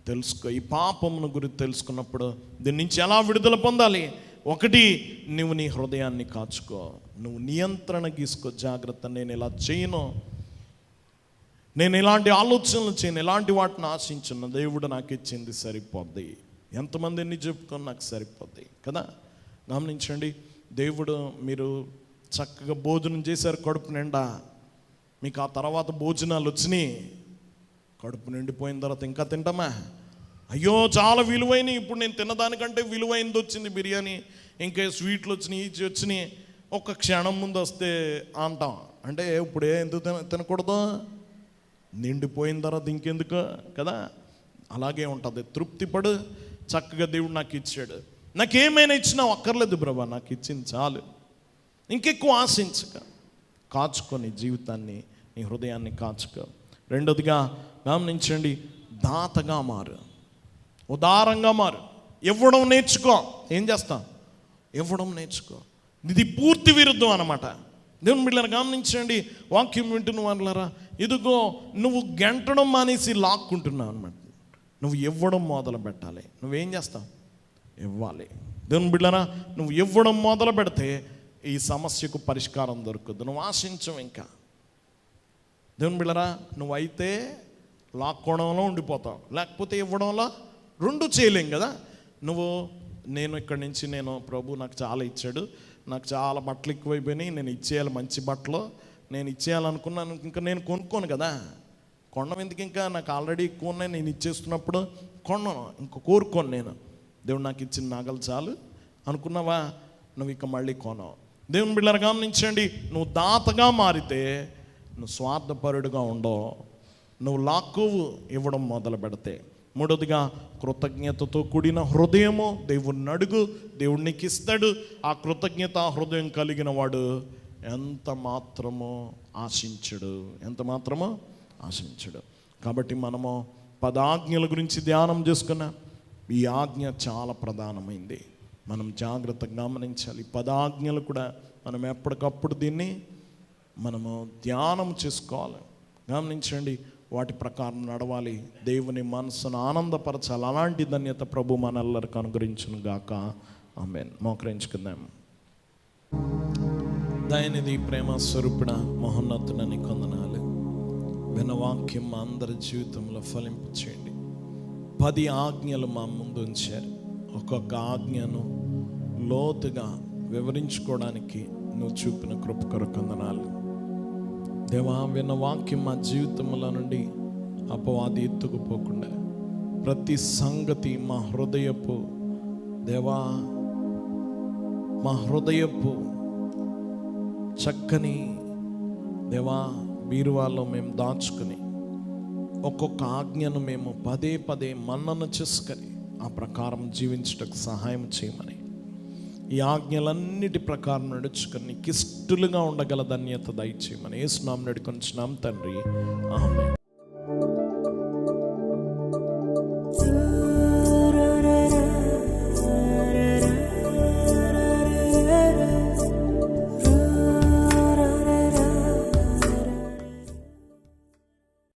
తెలుసుకో. ఈ పాపమును గురించి తెలుసుకున్నప్పుడు దీని నుంచి ఎలా విడుదల పొందాలి? ఒకటి, నువ్వు నీ హృదయాన్ని కాచుకో, నువ్వు నియంత్రణ గీసుకో. జాగ్రత్త, నేను ఇలా చేయను, నేను ఇలాంటి ఆలోచనలు చేయను, ఇలాంటి వాటిని ఆశించున్న దేవుడు నాకు ఇచ్చింది సరిపోద్ది. ఎంతమంది ఎన్ని చెప్పుకొని నాకు సరిపోద్ది కదా. గమనించండి, దేవుడు మీరు చక్కగా భోజనం చేశారు కడుపు నిండా, మీకు ఆ తర్వాత భోజనాలు వచ్చినాయి, కడుపు నిండిపోయిన తర్వాత ఇంకా తింటామా? అయ్యో చాలా విలువైనవి, ఇప్పుడు నేను తిన్నదానికంటే విలువైనది వచ్చింది బిర్యానీ, ఇంకా స్వీట్లు వచ్చినాయి, ఈచి వచ్చినాయి, ఒక క్షణం ముందు వస్తే అంటాం. అంటే ఇప్పుడు ఎందుకు తినకూడదు? నిండిపోయిన తర్వాత ఇంకెందుకు కదా. అలాగే ఉంటుంది. తృప్తిపడు, చక్కగా దేవుడు నాకు ఇచ్చాడు, నాకేమైనా ఇచ్చినా అక్కర్లేదు ప్రభా, నాకు ఇచ్చింది చాలు, ఇంకెక్కువ ఆశించక కాచుకొని జీవితాన్ని, నీ హృదయాన్ని కాచుకో. రెండోదిగా గమనించండి, దాతగా మారు, ఉదారంగా మారు, ఇవ్వడం నేర్చుకో. ఏం చేస్తాం? ఇవ్వడం నేర్చుకో. ఇది పూర్తి విరుద్ధం అన్నమాట. దేవుని బిడ్డలారా గమనించండి, వాక్యం వింటున్న వాళ్ళారా, ఇదిగో నువ్వు గెంటడం మానేసి లాక్కుంటున్నావు అనమాట. నువ్వు ఇవ్వడం మొదలు పెట్టాలి. నువ్వేం చేస్తావు? ఇవ్వాలి. దేవుని బిడ్డలారా, నువ్వు ఇవ్వడం మొదలు పెడితే ఈ సమస్యకు పరిష్కారం దొరుకుద్ది. నువ్వు ఆశించవు ఇంకా. దేవుని బిడ్డలారా, నువ్వైతే లాక్కోవడంలో ఉండిపోతావు, లేకపోతే ఇవ్వడంలో రెండు చేయలేం కదా. నేను ఇక్కడి నుంచి ప్రభు నాకు చాలా ఇచ్చాడు, నాకు చాలా బట్టలు ఎక్కువైపోయినాయి, నేను ఇచ్చేయాలి, మంచి బట్టలు నేను ఇచ్చేయాలనుకున్నాను, ఇంకా నేను కొనుక్కోను కదా. కొనడం ఎందుకు? ఇంకా నాకు ఆల్రెడీ ఎక్కువ ఉన్నాయి, నేను ఇచ్చేస్తున్నప్పుడు కొనను, ఇంకా కోరుకోను. నేను దేవుడు నాకు ఇచ్చిన నగలు చాలు అనుకున్నావా, నువ్వు ఇక మళ్ళీ కొనవు. దేవుని బిడ్డలారా గమనించండి, నువ్వు దాతగా మారితే నువ్వు స్వార్థపరుడుగా ఉండవు, నువ్వు లాక్కువు ఇవ్వడం మొదలు పెడితే. మూడోదిగా కృతజ్ఞతతో కూడిన హృదయము. దేవుణ్ణి అడుగు, దేవుడు నీకు ఇస్తాడు. ఆ కృతజ్ఞత హృదయం కలిగిన వాడు ఎంత మాత్రమో ఆశించడు. కాబట్టి మనము 10 ఆజ్ఞల గురించి ధ్యానం చేసుకున్నాం. ఈ ఆజ్ఞ చాలా ప్రధానమైంది, మనం జాగ్రత్తగా గమనించాలి. 10 ఆజ్ఞలు కూడా మనం ఎప్పటికప్పుడు దీన్ని మనము ధ్యానం చేసుకోవాలి. గమనించండి, వాటి ప్రకారం నడవాలి, దేవుని మనసును ఆనందపరచాలి. అలాంటి ధన్యత ప్రభు మనెల్లరికి అనుగ్రహించును గాక. ఆమేన్. మోకరించుకుందాం. దయనిధి ప్రేమ స్వరూపుడ మహోన్నతుని కొందనాలు. వినవాక్యం మా అందరి జీవితంలో ఫలింపు చేయండి. 10 ఆజ్ఞలు మా ముందు ఉంచారు. ఒక్కొక్క ఆజ్ఞను లోతుగా వివరించుకోవడానికి నువ్వు చూపిన కృప కొరకు వందనాలు దేవా. విన్న వాక్యం మా జీవితంలో నుండి అపవాది ఎత్తుకుపోకుండా ప్రతి సంగతి మా హృదయపు దేవా, మా హృదయపు చక్కని దేవా బీరువాలో మేము దాచుకుని ఒక్కొక్క ఆజ్ఞను మేము పదే మన్నన చేసుకొని ఆ ప్రకారం జీవించటకు సహాయం చేయమని, ఈ ఆజ్ఞలన్నిటి ప్రకారం నడుచుకొని నీకు ఇష్టలుగా ఉండగల ధన్యత దయచేయమని యేసు నామమున వేడుకొంచున్నాం తండ్రి. ఆమేన్.